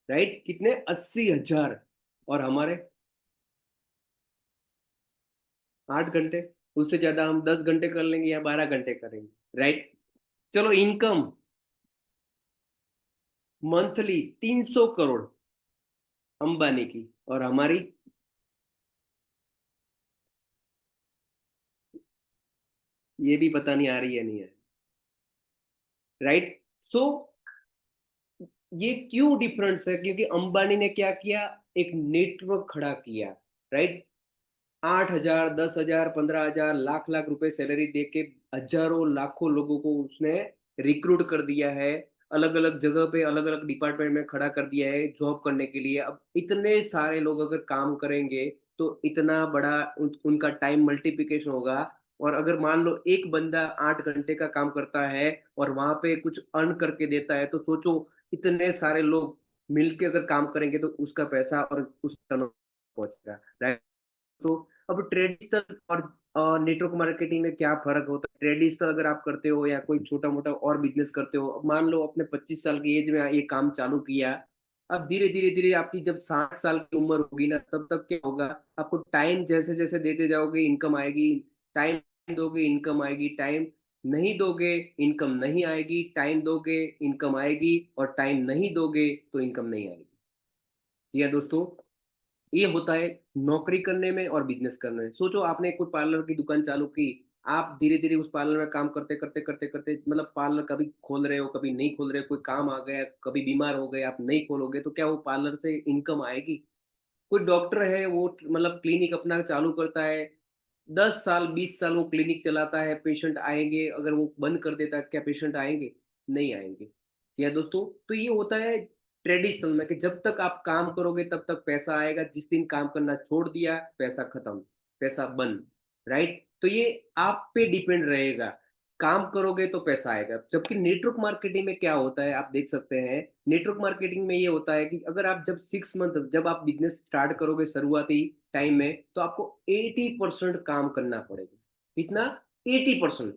राइट? कितने? 80,000। और हमारे 8 घंटे। उससे ज्यादा हम 10 घंटे कर लेंगे या 12 घंटे करेंगे, राइट? चलो, इनकम मंथली 300 करोड़ अंबानी की, और हमारी ये भी पता नहीं आ रही है, नहीं है, राइट? सो ये क्यों डिफरेंस है? क्योंकि अंबानी ने क्या किया? एक नेटवर्क खड़ा किया, राइट? 8,000, 10,000, 15,000, लाख लाख रुपए सैलरी दे के हजारों लाखों लोगों को उसने रिक्रूट कर दिया है। अलग अलग जगह पे, अलग अलग डिपार्टमेंट में खड़ा कर दिया है जॉब करने के लिए। अब इतने सारे लोग अगर काम करेंगे तो इतना बड़ा उनका टाइम मल्टीप्लिकेशन होगा। और अगर मान लो एक बंदा 8 घंटे का काम करता है और वहां पे कुछ अर्न करके देता है, तो सोचो इतने सारे लोग मिलके अगर काम करेंगे तो उसका पैसा और उस पहुंचेगा, राइट? तो अब ट्रेडिशनल और नेटवर्क मार्केटिंग में क्या फर्क होता है? ट्रेडिशनल अगर आप करते हो या कोई छोटा मोटा और बिजनेस करते हो, अब मान लो अपने 25 साल की एज में ये काम चालू किया। अब धीरे धीरे धीरे आपकी जब 60 साल की उम्र होगी ना, तब तक क्या होगा? आपको टाइम जैसे जैसे देते जाओगे इनकम आएगी। टाइम दोगे इनकम आएगी, टाइम नहीं दोगे इनकम नहीं आएगी, टाइम दोगे इनकम आएगी, और टाइम नहीं दोगे तो इनकम नहीं आएगी। जी हाँ दोस्तों, ये होता है नौकरी करने में और बिजनेस करने में। सोचो आपने कोई पार्लर की दुकान चालू की, आप धीरे धीरे उस पार्लर में काम करते करते करते करते, मतलब पार्लर कभी खोल रहे हो कभी नहीं खोल रहे हो, कोई काम आ गया, कभी बीमार हो गए, आप नहीं खोलोगे तो क्या वो पार्लर से इनकम आएगी? कोई डॉक्टर है, वो मतलब क्लिनिक अपना चालू करता है, 10 साल 20 साल वो क्लिनिक चलाता है, पेशेंट आएंगे? अगर वो बंद कर देता है, क्या पेशेंट आएंगे? नहीं आएंगे। या दोस्तों, तो ये होता है ट्रेडिशनल में कि जब तक आप काम करोगे तब तक पैसा आएगा, जिस दिन काम करना छोड़ दिया पैसा खत्म, पैसा बंद, राइट? तो ये आप पे डिपेंड रहेगा, काम करोगे तो पैसा आएगा। जबकि नेटवर्क मार्केटिंग में क्या होता है, आप देख सकते हैं, नेटवर्क मार्केटिंग में ये होता है कि अगर आप जब 6 मंथ, जब आप बिजनेस स्टार्ट करोगे शुरुआती टाइम में, तो आपको 80% काम करना पड़ेगा। कितना? 80%।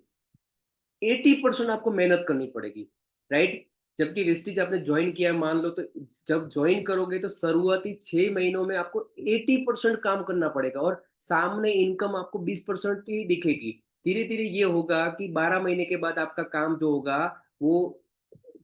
80% आपको मेहनत करनी पड़ेगी, राइट? जबकि वेस्टिज आपने ज्वाइन किया है, मान लो, तो जब ज्वाइन करोगे तो शुरुआती 6 महीनों में आपको 80% काम करना पड़ेगा, और सामने इनकम आपको 20% ही दिखेगी। धीरे धीरे ये होगा कि 12 महीने के बाद आपका काम जो होगा वो,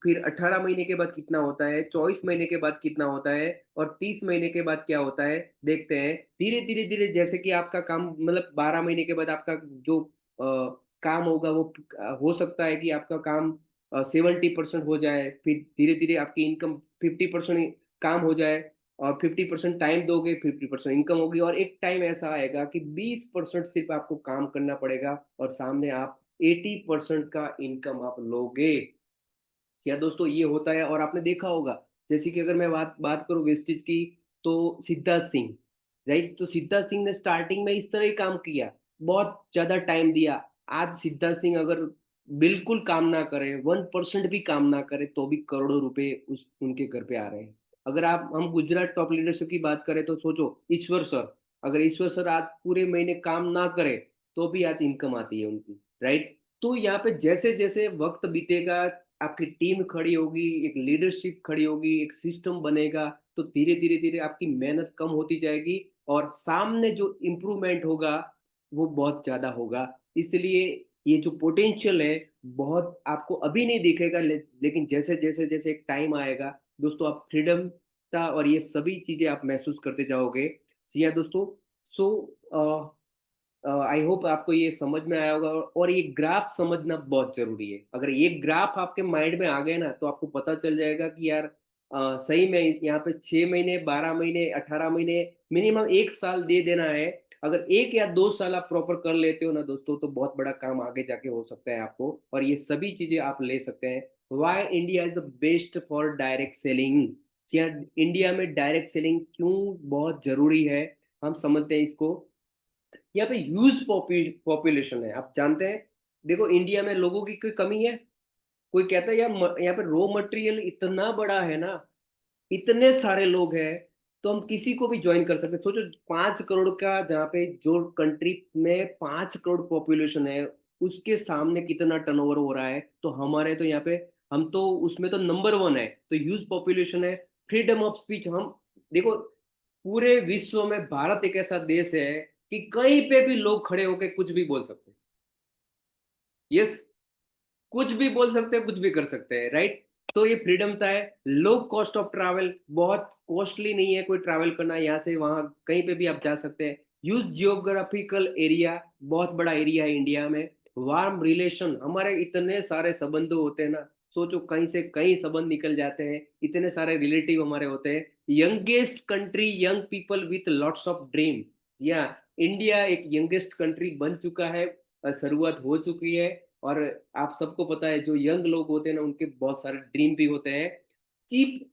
फिर 18 महीने के बाद कितना होता है, 24 महीने के बाद कितना होता है, और 30 महीने के बाद क्या होता है, देखते हैं। धीरे धीरे धीरे जैसे कि आपका काम, मतलब 12 महीने के बाद आपका जो काम होगा वो हो सकता है कि आपका काम 70% हो जाए, फिर धीरे धीरे आपकी इनकम 50% काम हो जाए, और 50% टाइम दोगे 50% इनकम होगी, और एक टाइम ऐसा आएगा कि 20% सिर्फ आपको काम करना पड़ेगा, और सामने आप 80% का इनकम आप लोगे। या दोस्तों, ये होता है। और आपने देखा होगा, जैसे कि अगर मैं बात बात करूं वेस्टेज की, तो सिद्धार्थ सिंह, राइट? तो सिद्धार्थ सिंह ने स्टार्टिंग में इस तरह ही काम किया, बहुत ज्यादा टाइम दिया। आज सिद्धार्थ सिंह अगर बिल्कुल काम ना करे, 1% भी काम ना करे, तो भी करोड़ों रुपए उस उनके घर पे आ रहे हैं। अगर आप हम गुजरात टॉप लीडरशिप की बात करें, तो सोचो ईश्वर सर, अगर ईश्वर सर आज पूरे महीने काम ना करे तो भी आज इनकम आती है उनकी, राइट? तो यहाँ पे जैसे जैसे वक्त बीतेगा, आपकी टीम खड़ी होगी, एक लीडरशिप खड़ी होगी, एक सिस्टम बनेगा, तो धीरे धीरे धीरे आपकी मेहनत कम होती जाएगी, और सामने जो इम्प्रूवमेंट होगा वो बहुत ज्यादा होगा। इसलिए ये जो पोटेंशियल है, बहुत आपको अभी नहीं दिखेगा, लेकिन जैसे जैसे जैसे एक टाइम आएगा दोस्तों, आप फ्रीडम था और ये सभी चीजें आप महसूस करते जाओगे। या दोस्तों, सो आई होप आपको ये समझ में आया होगा, और ये ग्राफ समझना बहुत जरूरी है। अगर ये ग्राफ आपके माइंड में आ गए ना, तो आपको पता चल जाएगा कि यार सही में यहाँ पे 6 महीने, 12 महीने, 18 महीने, मिनिमम 1 साल दे देना है। अगर 1 या 2 साल आप प्रॉपर कर लेते हो ना दोस्तों, तो बहुत बड़ा काम आगे जाके हो सकता है आपको, और ये सभी चीजें आप ले सकते हैं। Why India is the best for direct selling. India में डायरेक्ट सेलिंग क्यों बहुत जरूरी है, हम समझते हैं इसको। यहाँ पे ह्यूज पॉपुलेशन है, आप जानते हैं। देखो, इंडिया में लोगों की कोई कमी है? कोई कहता है यार यहाँ पे रॉ मटेरियल इतना बड़ा है ना, इतने सारे लोग हैं, तो हम किसी को भी ज्वाइन कर सकते हैं। सोचो, 5 करोड़ का, जहाँ पे जो कंट्री में 5 करोड़ पॉपुलेशन है, उसके सामने कितना टर्नओवर हो रहा है। तो हमारे तो यहाँ पे, हम तो उसमें तो नंबर 1 है, तो ह्यूज पॉपुलेशन है। फ्रीडम ऑफ स्पीच, हम देखो, पूरे विश्व में भारत एक ऐसा देश है कि कहीं पे भी लोग खड़े होकर कुछ भी बोल सकते हैं। यस, कुछ भी बोल सकते हैं, कुछ भी कर सकते हैं, राइट। तो ये फ्रीडमता है। लो कॉस्ट ऑफ ट्रैवल, बहुत कॉस्टली नहीं है कोई ट्रैवल करना, यहाँ से वहाँ कहीं पे भी आप जा सकते हैं। यूज जियोग्राफिकल एरिया, बहुत बड़ा एरिया है इंडिया में। वार्म रिलेशन, हमारे इतने सारे संबंध होते हैं ना, सोचो कहीं से कहीं संबंध निकल जाते हैं, इतने सारे रिलेटिव हमारे होते हैं। Youngest country, young people with lots of dream. या इंडिया एक यंगेस्ट कंट्री बन चुका है, शुरुआत हो चुकी है। और आप सबको पता है, जो यंग लोग होते हैं ना, उनके बहुत सारे ड्रीम भी होते हैं। चीप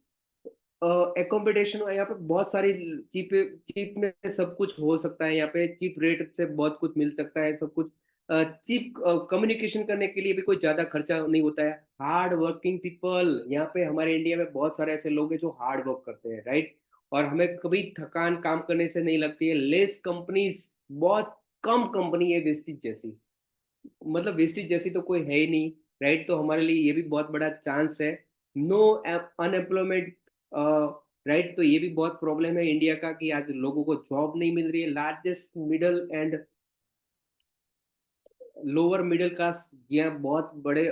एकोमोडेशन यहाँ पे बहुत सारी, चीप चीप में सब कुछ हो सकता है। यहाँ पे चीप रेट से बहुत कुछ मिल सकता है, सब कुछ। चीप कम्युनिकेशन करने के लिए भी कोई ज्यादा खर्चा नहीं होता है। हार्ड वर्किंग पीपल, यहाँ पे हमारे इंडिया में बहुत सारे ऐसे लोग हैं जो हार्ड वर्क करते हैं, राइट। और हमें कभी थकान काम करने से नहीं लगती है। लेस कंपनीज, बहुत कम कंपनी है वेस्टिज जैसी, मतलब वेस्टेज जैसी तो कोई है ही नहीं, राइट। तो हमारे लिए ये भी बहुत बड़ा चांस है। No unemployment, right. तो ये भी बहुत प्रॉब्लम है इंडिया का, कि आज लोगों को जॉब नहीं मिल रही है। Largest middle and lower middle class, या बहुत बड़े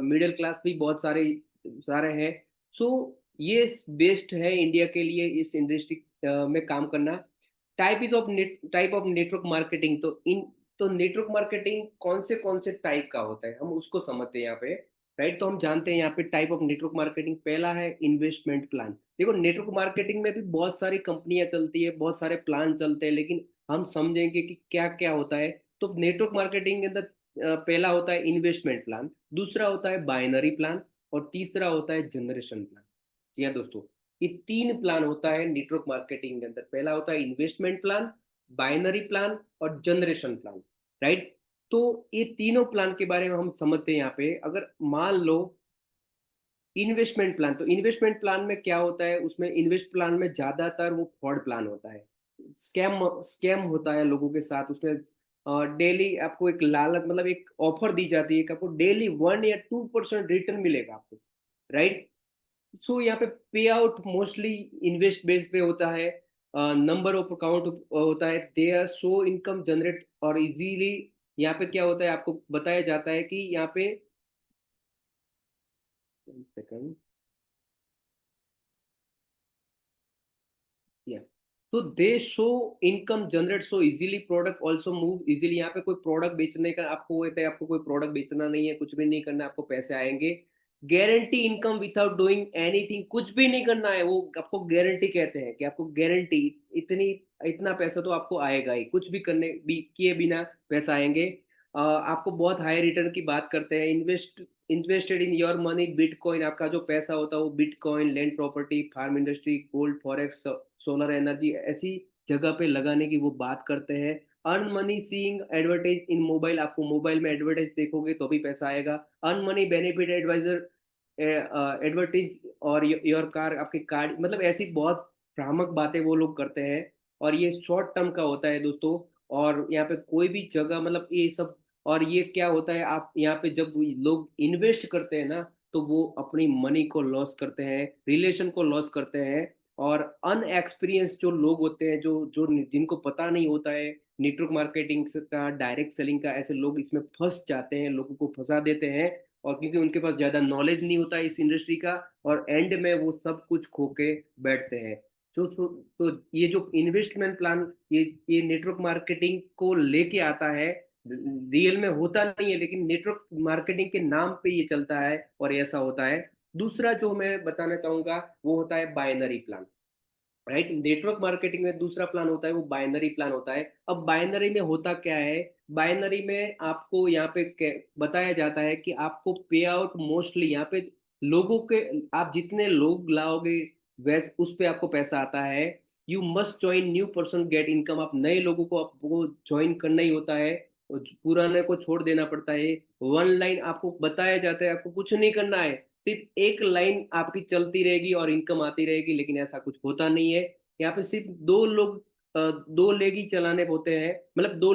मिडिल क्लास भी बहुत सारे सारे हैं। सो ये बेस्ट है इंडिया के लिए इस इंडस्ट्री में काम करना। टाइप ऑफ नेटवर्क मार्केटिंग, तो नेटवर्क मार्केटिंग कौन से टाइप का होता है, हम उसको समझते हैं यहाँ पे, राइट। तो हम जानते हैं यहाँ पे टाइप ऑफ नेटवर्क मार्केटिंग, पहला है इन्वेस्टमेंट प्लान। देखो, नेटवर्क मार्केटिंग में भी बहुत सारी कंपनियां चलती है, बहुत सारे प्लान चलते हैं, लेकिन हम समझेंगे कि क्या क्या होता है। तो नेटवर्क मार्केटिंग के अंदर पहला होता है इन्वेस्टमेंट प्लान, दूसरा होता है बाइनरी प्लान, और तीसरा होता है जनरेशन प्लान। जी हाँ दोस्तों, ये 3 प्लान होता है नेटवर्क मार्केटिंग के अंदर। पहला होता है इन्वेस्टमेंट प्लान, बाइनरी प्लान, और जनरेशन प्लान, राइट। तो ये तीनों प्लान के बारे में हम समझते हैं यहाँ पे। अगर मान लो इन्वेस्टमेंट प्लान, तो इन्वेस्टमेंट प्लान में क्या होता है, उसमें इन्वेस्ट प्लान में ज्यादातर वो फ्रॉड प्लान होता है। स्कैम स्कैम होता है लोगों के साथ उसमें। डेली आपको एक लालच, मतलब एक ऑफर दी जाती है कि आपको डेली 1 या 2% रिटर्न मिलेगा आपको, राइट। सो यहाँ पे पे आउट मोस्टली इन्वेस्ट बेस पे होता है। नंबर ऑफ अकाउंट होता है, they are show income generate और इजीली। यहाँ पे क्या होता है, आपको बताया जाता है कि यहाँ पे, सेकंड, या तो दे show income generate so easily, product also move easily. यहाँ पे कोई प्रोडक्ट बेचने का आपको होता है, आपको कोई प्रोडक्ट बेचना नहीं है, कुछ भी नहीं करना, आपको पैसे आएंगे। Guarantee income without doing anything, कुछ भी नहीं करना है, वो आपको गारंटी कहते हैं कि आपको गारंटी, इतनी इतना पैसा तो आपको आएगा ही, कुछ भी करने भी किए बिना पैसा आएंगे। आपको बहुत हाई रिटर्न की बात करते हैं। Invested in your money bitcoin, आपका जो पैसा होता है वो bitcoin, land property, farm industry, gold, forex, solar energy, ऐसी जगह पे लगाने की वो बात करते हैं। Earn money seeing advertise in mobile, आपको मोबाइल में एडवर्टाइज देखोगे तो भी पैसा आएगा। Earn money benefit advisor advertise और योर कार, आपकी कार, मतलब ऐसी बहुत भ्रामक बातें वो लोग करते हैं। और ये शॉर्ट टर्म का होता है दोस्तों। और यहाँ पे कोई भी जगह, मतलब ये सब, और ये क्या होता है, आप यहाँ पे जब लोग इन्वेस्ट करते हैं ना, तो वो अपनी मनी को लॉस करते हैं, रिलेशन को लॉस करते हैं। और अनएक्सपीरियंस जो लोग होते हैं, जो जो जिनको पता नहीं होता है नेटवर्क मार्केटिंग का, डायरेक्ट सेलिंग का, ऐसे लोग इसमें फंस जाते हैं, लोगों को फंसा देते हैं। और क्योंकि उनके पास ज्यादा नॉलेज नहीं होता है इस इंडस्ट्री का, और एंड में वो सब कुछ खो के बैठते हैं। तो ये जो इन्वेस्टमेंट प्लान, ये नेटवर्क मार्केटिंग को लेके आता है, रियल में होता नहीं है लेकिन नेटवर्क मार्केटिंग के नाम पे ये चलता है और ऐसा होता है। दूसरा जो मैं बताना चाहूंगा वो होता है binary plan. Right, network marketing में दूसरा प्लान होता है वो बाइनरी प्लान होता है। अब बाइनरी में होता क्या है, बाइनरी में आपको यहाँ पे बताया जाता है कि आपको पे आउट मोस्टली यहाँ पे लोगों के, आप जितने लोग लाओगे वैस उस पे आपको पैसा आता है। You must join new person get income, आप नए लोगों को आपको ज्वाइन करना ही होता है और पुराने को छोड़ देना पड़ता है। वन लाइन आपको बताया जाता है, आपको कुछ नहीं करना है, सिर्फ एक लाइन आपकी चलती रहेगी और इनकम आती रहेगी, लेकिन ऐसा कुछ होता नहीं है। यहाँ पे सिर्फ दो लोग दो लेग ही चलाने होते हैं, मतलब दो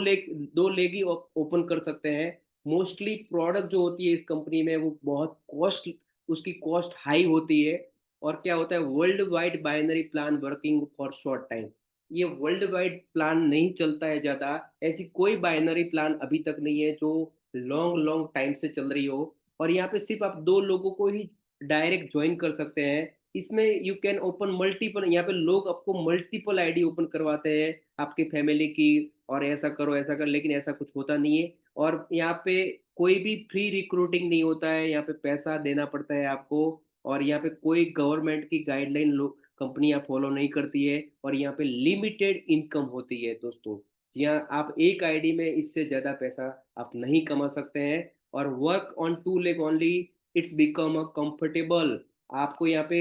लेग ही ओपन कर सकते हैं। मोस्टली प्रोडक्ट जो होती है इस कंपनी में वो बहुत कॉस्ट, उसकी कॉस्ट हाई होती है। और क्या होता है, world wide binary plan working for short time, ये वर्ल्ड वाइड प्लान नहीं चलता है ज्यादा। ऐसी कोई बाइनरी प्लान अभी तक नहीं है जो लॉन्ग लॉन्ग टाइम से चल रही हो। और यहाँ पे सिर्फ आप दो लोगों को ही डायरेक्ट ज्वाइन कर सकते हैं। इसमें यू कैन ओपन मल्टीपल, यहाँ पे लोग आपको मल्टीपल आईडी ओपन करवाते हैं आपकी फैमिली की, और ऐसा करो ऐसा कर, लेकिन ऐसा कुछ होता नहीं है। और यहाँ पे कोई भी फ्री रिक्रूटिंग नहीं होता है, यहाँ पे पैसा देना पड़ता है आपको। और यहाँ पे कोई गवर्नमेंट की गाइडलाइन कंपनियां फॉलो नहीं करती है। और यहाँ पे लिमिटेड इनकम होती है दोस्तों। जी हाँ, आप एक आईडी में इससे ज्यादा पैसा आप नहीं कमा सकते हैं। और work on two leg only, it's become a comfortable. आपको यहाँ पे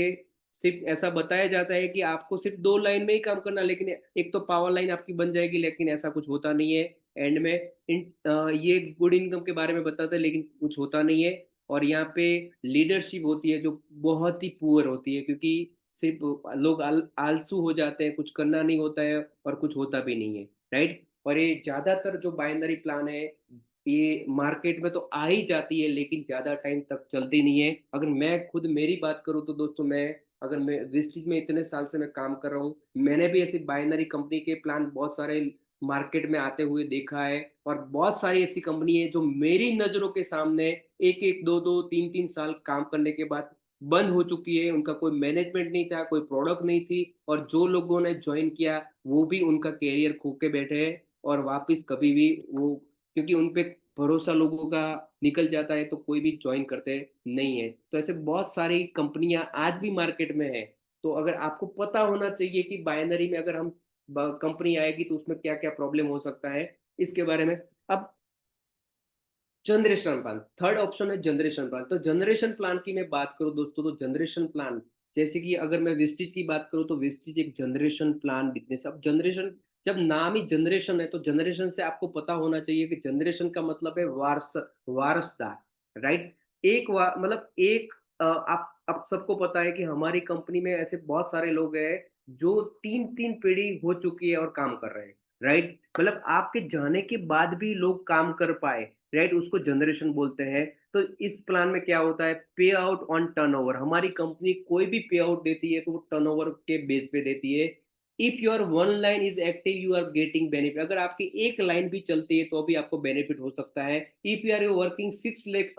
सिर्फ ऐसा बताया जाता है कि आपको सिर्फ दो लाइन में ही काम करना, लेकिन एक तो पावर लाइन आपकी बन जाएगी, लेकिन ऐसा कुछ होता नहीं है। एंड में ये गुड इनकम के बारे में बताते हैं लेकिन कुछ होता नहीं है। और यहाँ पे लीडरशिप होती है जो बहुत ही पुअर होती है, क्योंकि सिर्फ लोग आलसू हो जाते हैं, कुछ करना नहीं होता है और कुछ होता भी नहीं है। राइट, और ये ज्यादातर जो बाइनरी प्लान है ये मार्केट में तो आ ही जाती है लेकिन ज्यादा टाइम तक चलती नहीं है। अगर मैं खुद मेरी बात करूँ तो दोस्तों, मैं विस्टिज में इतने साल से मैं काम कर रहा हूँ, मैंने भी ऐसी बाइनरी कंपनी के प्लान बहुत सारे मार्केट में आते हुए देखा है। और बहुत सारी ऐसी कंपनी है जो मेरी नजरों के सामने एक एक दो दो तीन तीन साल काम करने के बाद बंद हो चुकी है। उनका कोई मैनेजमेंट नहीं था, कोई प्रोडक्ट नहीं थी, और जो लोगों ने ज्वाइन किया वो भी उनका कैरियर खो के बैठे हैं। और वापस कभी भी वो, क्योंकि उन पे भरोसा लोगों का निकल जाता है तो कोई भी ज्वाइन करते नहीं है। तो ऐसे बहुत सारी कंपनियां आज भी मार्केट में है। तो अगर आपको पता होना चाहिए कि बाइनरी में अगर हम कंपनी आएगी तो उसमें क्या क्या प्रॉब्लम हो सकता है, इसके बारे में। अब जनरेशन प्लान, थर्ड ऑप्शन है जनरेशन प्लान। तो जनरेशन प्लान की मैं बात करूं दोस्तों, तो जनरेशन प्लान जैसे कि अगर मैं विस्टिज की बात करूं तो विस्टिज एक जनरेशन प्लान बिजनेस। अब जनरेशन, जब नाम ही जनरेशन है तो जनरेशन से आपको पता होना चाहिए कि जनरेशन का मतलब है वारसदार। राइट, मतलब एक आप सबको पता है कि हमारी कंपनी में ऐसे बहुत सारे लोग हैं जो तीन तीन पीढ़ी हो चुकी है और काम कर रहे हैं। राइट, मतलब आपके जाने के बाद भी लोग काम कर पाए। राइट, उसको जनरेशन बोलते हैं। तो इस प्लान में क्या होता है, पे आउट ऑन टर्नओवर, हमारी कंपनी कोई भी पे आउट देती है तो वो टर्नओवर के बेस पे देती है। If your one line is active you are getting benefit, अगर आपकी एक लाइन भी चलती है तो भी आपको बेनिफिट हो सकता है। If you are working 6 lakh,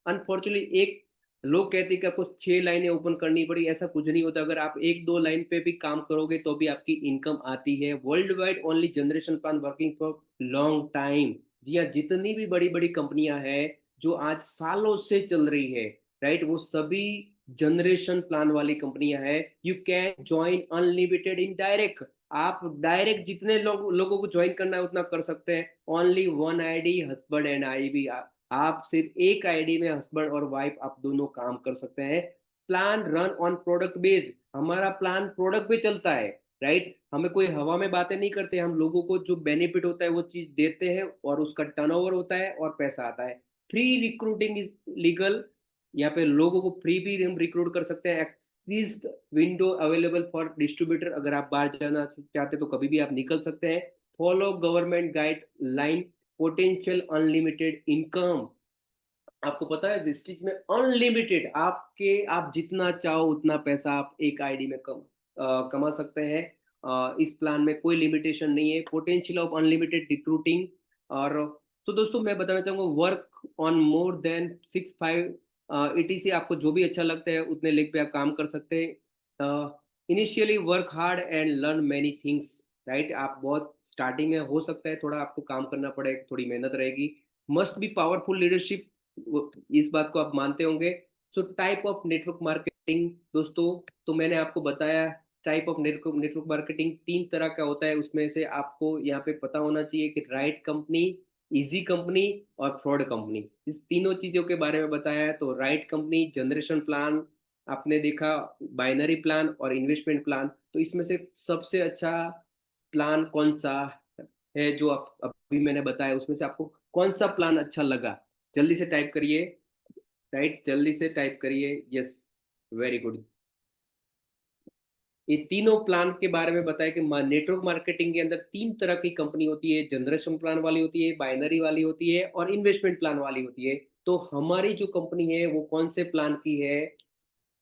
unfortunately एक लोग कहते हैं कि आपको 6 लाइनें ओपन करनी पड़ी, ऐसा कुछ नहीं होता। अगर आप एक दो लाइन पे भी काम करोगे तो भी आपकी इनकम आती है। World wide only generation plan working for long time. जी हाँ, जितनी भी बड़ी बड़ी कंपनियां हैं जो आज सालों से चल रही है, राइट, वो सभी जनरेशन प्लान वाली कंपनियां हैं। You can join unlimited in direct, आप डायरेक्ट जितने लोगों को ज्वाइन करना है उतना कर सकते हैं। Only one ID husband and I भी, आप सिर्फ एक आईडी में हस्बैंड और वाइफ आप दोनों काम कर सकते हैं। Plan run on product base, हमारा प्लान प्रोडक्ट पे चलता है। राइट, हमें कोई हवा में बातें नहीं करते, हम लोगों को जो बेनिफिट होता है वो चीज देते हैं और उसका टर्नओवर होता है और पैसा आता है। फ्री रिक्रूटिंग इज लीगल, यहाँ पे लोगों को फ्री भी हम रिक्रूट कर सकते हैं। Exist window available for distributor, अगर आप बाहर जाना चाहते तो कभी भी आप निकल सकते हैं। Follow government guideline, potential unlimited income, आपको पता है डिस्ट्रिक्ट में अनलिमिटेड आप जितना चाहो उतना पैसा आप एक आईडी में कमा सकते हैं। इस प्लान में कोई लिमिटेशन नहीं है, पोटेंशियल ऑफ अनलिमिटेड रिक्रूटिंग। और तो दोस्तों मैं बताना चाहूंगा, work on more than 6 5 ETC, आपको जो भी अच्छा लगता है उतने लेग पे आप काम कर सकते हैं। Initially work hard and learn many things, right? आप बहुत स्टार्टिंग में हो सकता है थोड़ा आपको काम करना पड़े, थोड़ी मेहनत रहेगी। मस्ट बी पावरफुल लीडरशिप, इस बात को आप मानते होंगे। So type of network marketing दोस्तों, तो मैंने आपको बताया type of network network marketing तीन तरह का होता है। उसमें से आपको यहाँ पे पता होना चाहिए कि राइट कंपनी, इजी कंपनी और फ्रॉड कंपनी, इस तीनों चीजों के बारे में बताया है। तो राइट कंपनी, जनरेशन प्लान आपने देखा, बाइनरी प्लान और इन्वेस्टमेंट प्लान, तो इसमें से सबसे अच्छा प्लान कौन सा है जो आप अभी मैंने बताया, उसमें से आपको कौन सा प्लान अच्छा लगा? जल्दी से टाइप करिए, राइट, जल्दी से टाइप करिए, यस, वेरी गुड। ये तीनों प्लान के बारे में बताया कि नेटवर्क मार्केटिंग के अंदर तीन तरह की कंपनी होती है, जनरेशन प्लान वाली होती है, बाइनरी वाली होती है और इन्वेस्टमेंट प्लान वाली होती है। तो हमारी जो कंपनी है वो कौन से प्लान की है?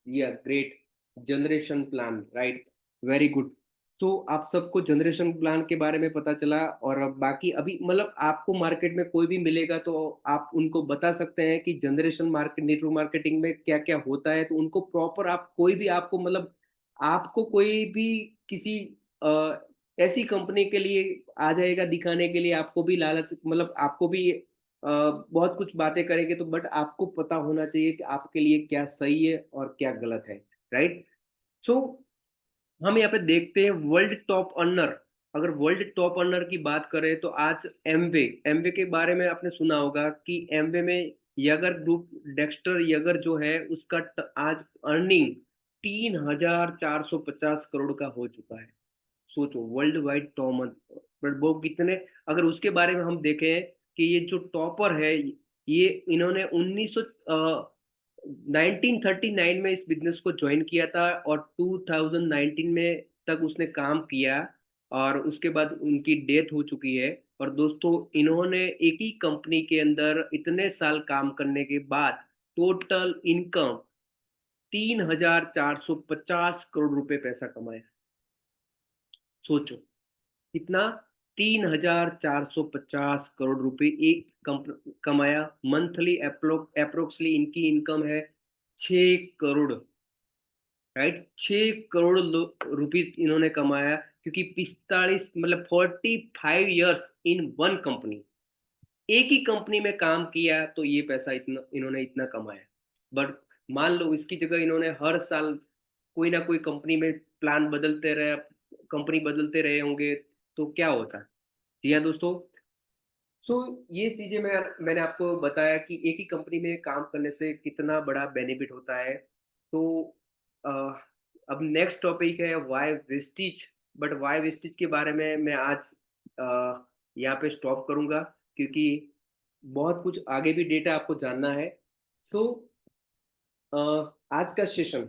या great, generation plan, right, very good. तो आप सबको जनरेशन प्लान के बारे में पता चला, और अब बाकी अभी मतलब आपको मार्केट में कोई भी मिलेगा तो आप उनको बता सकते हैं कि जनरेशन मार्केट नेटवर्क मार्केटिंग में क्या क्या होता है, तो उनको प्रॉपर आप कोई भी आपको मतलब आपको कोई भी किसी ऐसी कंपनी के लिए आ जाएगा दिखाने के लिए, आपको भी लालच मतलब आपको भी बहुत कुछ बातें करेंगे, तो बट आपको पता होना चाहिए कि आपके लिए क्या सही है और क्या गलत है, राइट? सो हम यहाँ पे देखते हैं वर्ल्ड टॉप अर्नर। अगर वर्ल्ड टॉप अर्नर की बात करें तो आज एमवे एमवे के बारे में आपने सुना होगा कि एमवे में यगर ग्रुप, डेक्स्टर यगर जो है उसका आज अर्निंग 3,450 करोड़ का हो चुका है। सोचो, वर्ल्ड वाइड टॉमन, बट वो कितने, अगर उसके बारे में हम देखें कि ये जो टॉपर है, ये इन्होंने 1939 में इस बिजनेस को ज्वाइन किया था और 2019 में तक उसने काम किया, और उसके बाद उनकी डेथ हो चुकी है। और दोस्तों, इन्होंने एक ही कंपनी के अंदर इतने साल काम करने के बाद टोटल इनकम 3,450 करोड़ रुपए पैसा कमाया। सोचो कितना, 3,450 करोड़ रुपए एक कमाया। मंथली अप्रोक्सली इनकी इनकम है 6 करोड़, राइट, 6 करोड़ रुपीज इन्होंने कमाया, क्योंकि 45 मतलब 45 ईयर्स इन वन कंपनी, एक ही कंपनी में काम किया तो ये पैसा इतना इन्होंने इतना कमाया। बट मान लो इसकी जगह इन्होंने हर साल कोई ना कोई कंपनी में प्लान बदलते रहे, कंपनी बदलते रहे होंगे, तो क्या होता? जी हाँ दोस्तों। सो ये चीजें मैंने आपको बताया कि एक ही कंपनी में काम करने से कितना बड़ा बेनिफिट होता है। तो अ, अब नेक्स्ट टॉपिक है why Vestige. But why Vestige के बारे में मैं आज यहाँ पे स्टॉप करूंगा, क्योंकि बहुत कुछ आगे भी डेटा आपको जानना है। सो आज का सेशन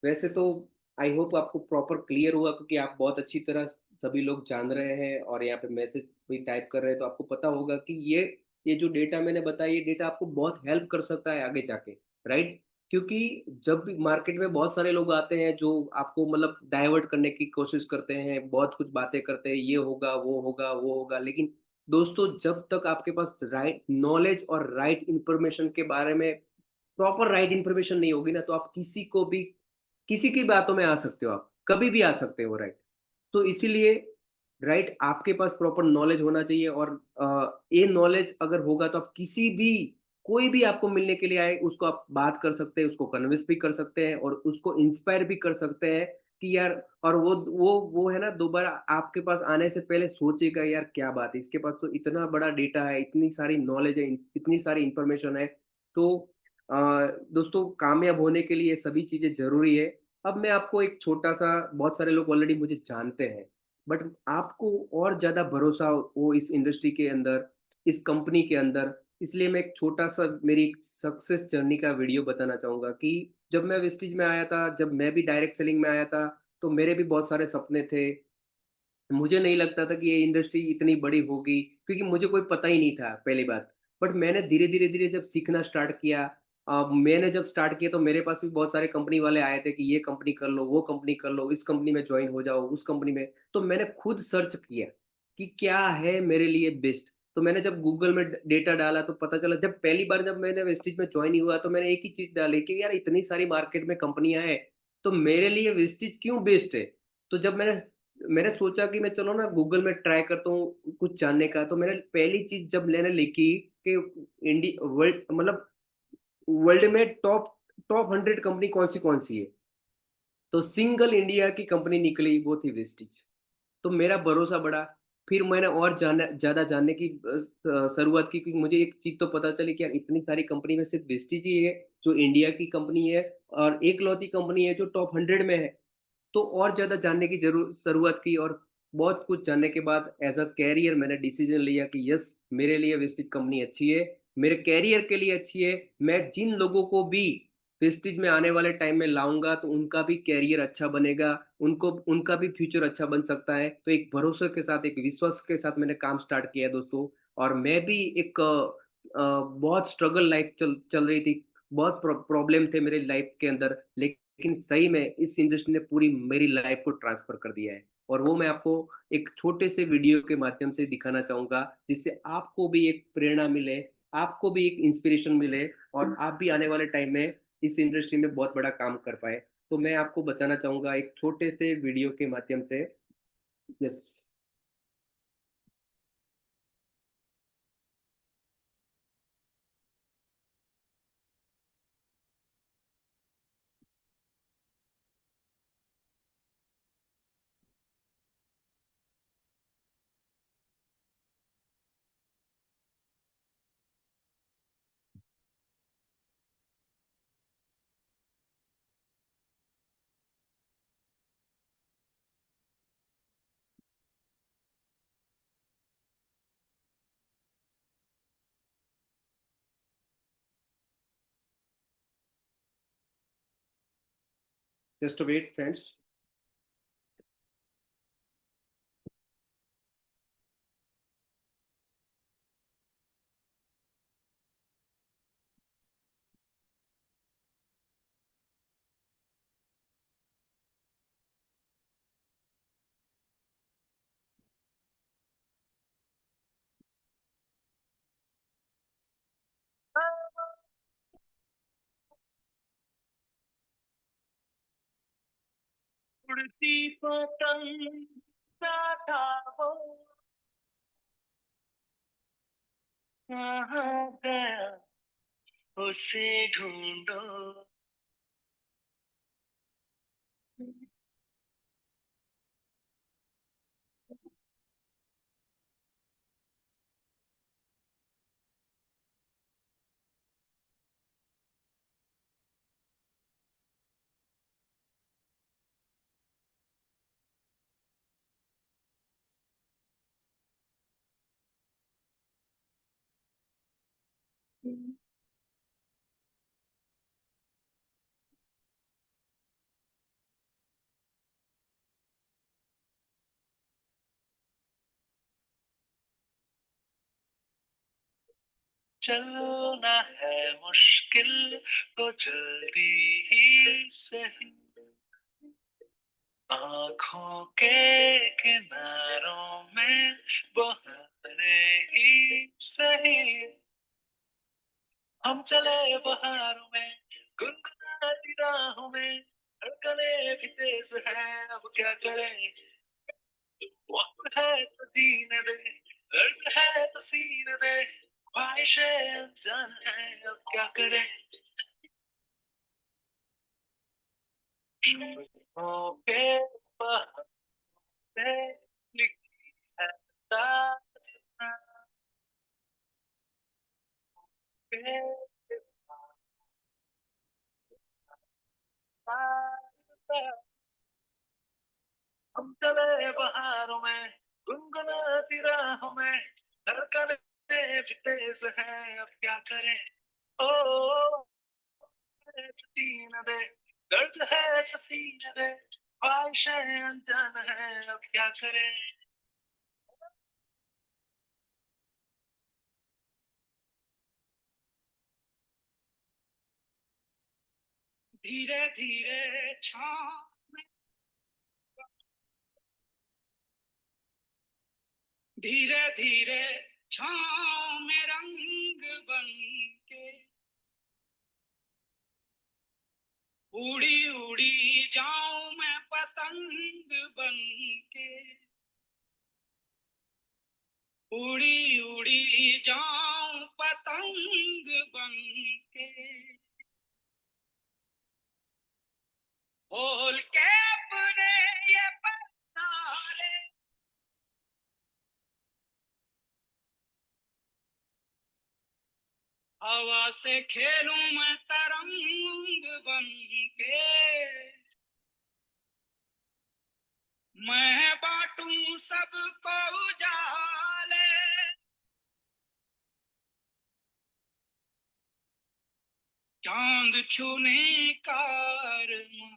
वैसे तो आई होप आपको प्रॉपर क्लियर हुआ, क्योंकि आप बहुत अच्छी तरह सभी लोग जान रहे हैं और यहाँ पे मैसेज भी टाइप कर रहे हैं, तो आपको पता होगा कि ये जो डेटा मैंने बताया, ये डेटा आपको बहुत हेल्प कर सकता है आगे जाके, राइट? क्योंकि जब भी मार्केट में बहुत सारे लोग आते हैं जो आपको मतलब डाइवर्ट करने की कोशिश करते हैं, बहुत कुछ बातें करते हैं, ये होगा वो होगा वो होगा, लेकिन दोस्तों जब तक आपके पास राइट नॉलेज और राइट इंफॉर्मेशन के बारे में प्रॉपर राइट इंफॉर्मेशन नहीं होगी ना, तो आप किसी को भी किसी की बातों में आ सकते हो, आप कभी भी आ सकते हो, राइट? तो इसीलिए राइट आपके पास प्रॉपर नॉलेज होना चाहिए, और ये नॉलेज अगर होगा तो आप किसी भी कोई भी आपको मिलने के लिए आए उसको आप बात कर सकते हैं, उसको कन्विंस भी कर सकते हैं और उसको इंस्पायर भी कर सकते हैं कि यार, और वो है ना, दोबारा आपके पास आने से पहले सोचेगा यार क्या बात है, इसके पास तो इतना बड़ा डेटा है, इतनी सारी नॉलेज है, इतनी सारी इंफॉर्मेशन है। तो अ, दोस्तों, कामयाब होने के लिए सभी चीजें जरूरी है। अब मैं आपको एक छोटा सा, बहुत सारे लोग ऑलरेडी मुझे जानते हैं, बट आपको और ज़्यादा भरोसा हो इस इंडस्ट्री के अंदर, इस कंपनी के अंदर, इसलिए मैं एक छोटा सा मेरी सक्सेस जर्नी का वीडियो बताना चाहूँगा कि जब मैं वेस्टीज में आया था, जब मैं भी डायरेक्ट सेलिंग में आया था, तो मेरे भी बहुत सारे सपने थे। मुझे नहीं लगता था कि ये इंडस्ट्री इतनी बड़ी होगी, क्योंकि मुझे कोई पता ही नहीं था पहली बात। बट मैंने धीरे धीरे धीरे जब सीखना स्टार्ट किया, मैंने जब स्टार्ट किया तो मेरे पास भी बहुत सारे कंपनी वाले आए थे कि ये कंपनी कर लो, वो कंपनी कर लो, इस कंपनी में ज्वाइन हो जाओ, उस कंपनी में। तो मैंने खुद सर्च किया कि क्या है मेरे लिए बेस्ट। तो मैंने जब गूगल में डेटा डाला तो पता चला, जब पहली बार जब मैंने वेस्टिज में ज्वाइन हुआ तो मैंने एक ही चीज डाली कि यार इतनी सारी मार्केट में कंपनियां हैं, तो मेरे लिए वेस्टेज क्यों बेस्ट है? तो जब मैंने मैंने सोचा कि मैं चलो ना गूगल में ट्राई करता हूँ कुछ जानने का, तो मैंने पहली चीज़ जब मैंने लिखी कि वर्ल्ड मतलब वर्ल्ड में टॉप टॉप 100 कंपनी कौन-सी है? तो सिंगल इंडिया की कंपनी निकली, वो थी वेस्टीज। तो मेरा भरोसा बढ़ा। फिर मैंने और जाना ज़्यादा जानने की शुरुआत की, क्योंकि मुझे एक चीज़ तो पता चली कि यार इतनी सारी कंपनी में सिर्फ वेस्टीज ही है, जो इंडिया की कंपनी है और एकलौती कंपनी है जो टॉप 100 में है। तो और ज़्यादा जानने की शुरुआत की, और बहुत कुछ जानने के बाद एज़ अ कैरियर मैंने डिसीज़न लिया कि यस, मेरे लिए वेस्टीज कंपनी अच्छी है, मेरे कैरियर के लिए अच्छी है। मैं जिन लोगों को भी वेस्टीज में आने वाले टाइम में लाऊँगा तो उनका भी कैरियर अच्छा बनेगा, उनका भी फ्यूचर अच्छा बन सकता है। तो एक भरोसे के साथ, एक विश्वास के साथ मैंने काम स्टार्ट किया है दोस्तों। और मैं भी एक बहुत स्ट्रगल लाइफ़ चल चल रही थी, बहुत प्रॉब्लम थे मेरे लाइफ़ के अंदर, लेकिन सही में इस इंडस्ट्री ने पूरी मेरी लाइफ़ को ट्रांसफ़र कर दिया है। और वो मैं आपको एक छोटे से वीडियो के माध्यम से दिखाना चाहूँगा, जिससे आपको भी एक प्रेरणा मिले, आपको भी एक इंस्पिरेशन मिले और आप भी आने वाले टाइम में इस इंडस्ट्री में बहुत बड़ा काम कर पाएँ। तो मैं आपको बताना चाहूँगा एक छोटे से वीडियो के माध्यम से। Yes, just wait friends. उड़ती पतंग ना था वो, कहाँ गया उसे ढूंढो। चलना है मुश्किल तो जल्दी ही सही, आँखों के किनारों में बहाने ही सही। हम चले बहारों में, गुनगुनाती राहों में, धड़कने भी तेज है, अब क्या करें। वक्त है तो जीने दे, दर्द है तो सीने दे, ख्वाहिशें अनजान है, अब क्या करें। के बहाने लिखी है दास्तां के दास्तां। हम चले बहारों में, गुनगुनाती राहों में, धड़कने भी तेज है, अब क्या करें। ओ है तो जीने दे, दर्द है तो सीने दे, ख्वाहिशें अनजान है, अब क्या करें। धीरे धीरे छाँव में, धीरे धीरे छाँव में रंग बन के उड़ी उड़ी जाऊं मैं पतंग बन के, उड़ी उड़ी जाऊं पतंग बन के, खोल के अपने ये पंडाले, हवा से खेलूं मैं तरंग बन के, मैं बांटूं सबको उजाले, चांद छूने का अरमान।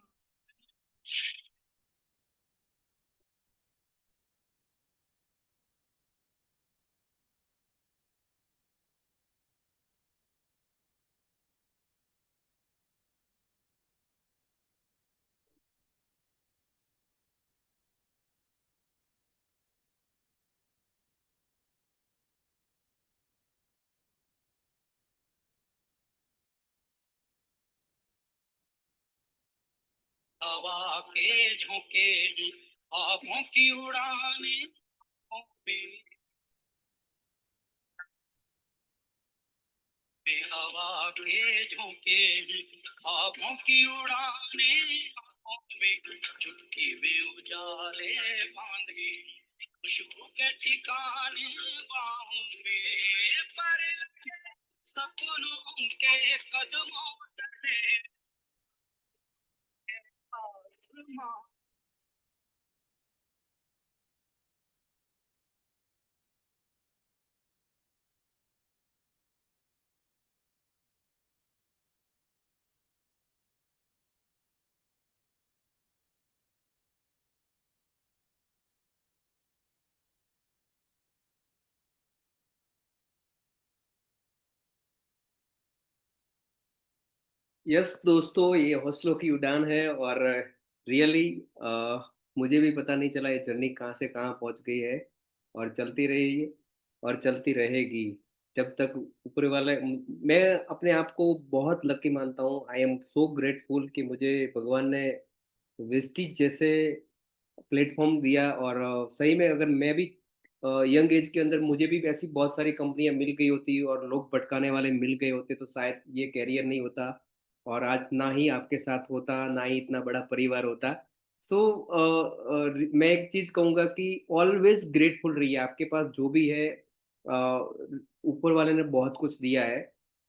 हवा के झोंके ख्वाबों की उड़ाने पे, हवा के झोंके ख्वाबों की उड़ाने पे, चुटकी में उजाले बांधे खुशबू के ठिकाने बाहों में, पर सपनों के कदमों तले आसमां। यस दोस्तों, ये हौसलों की उड़ान है और रियली मुझे भी पता नहीं चला ये जर्नी कहाँ से कहाँ पहुँच गई है और चलती रही और चलती रहेगी जब तक ऊपर वाला। मैं अपने आप को बहुत लकी मानता हूँ। आई एम सो ग्रेटफुल कि मुझे भगवान ने वेस्टीज जैसे प्लेटफॉर्म दिया और सही में अगर मैं भी यंग एज के अंदर मुझे भी ऐसी बहुत सारी कंपनियां मिल गई होती और लोग भटकाने वाले मिल गए होते तो शायद ये कैरियर नहीं होता और आज ना ही आपके साथ होता ना ही इतना बड़ा परिवार होता। सो मैं एक चीज कहूंगा कि ऑलवेज ग्रेटफुल रहिए। आपके पास जो भी है ऊपर वाले ने बहुत कुछ दिया है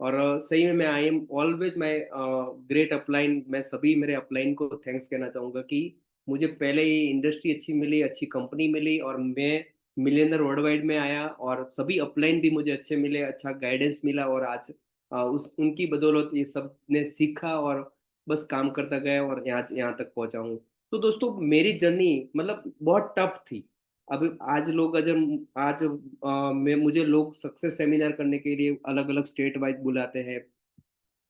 और सही में मैं I am always my great upline. मैं सभी मेरे अपलाइन को थैंक्स कहना चाहूंगा कि मुझे पहले ये इंडस्ट्री अच्छी मिली, अच्छी कंपनी मिली और मैं मिलियनर वर्ल्ड वाइड में आया और सभी अपलाइन भी मुझे अच्छे मिले, अच्छा गाइडेंस मिला और आज उस उनकी बदौलत ये सब ने सीखा और बस काम करता गया और यहाँ यहाँ तक पहुंचा हूँ। तो दोस्तों मेरी जर्नी मतलब बहुत टफ थी। अब आज लोग अगर आज मैं मुझे लोग सक्सेस सेमिनार करने के लिए अलग अलग स्टेट वाइज बुलाते हैं।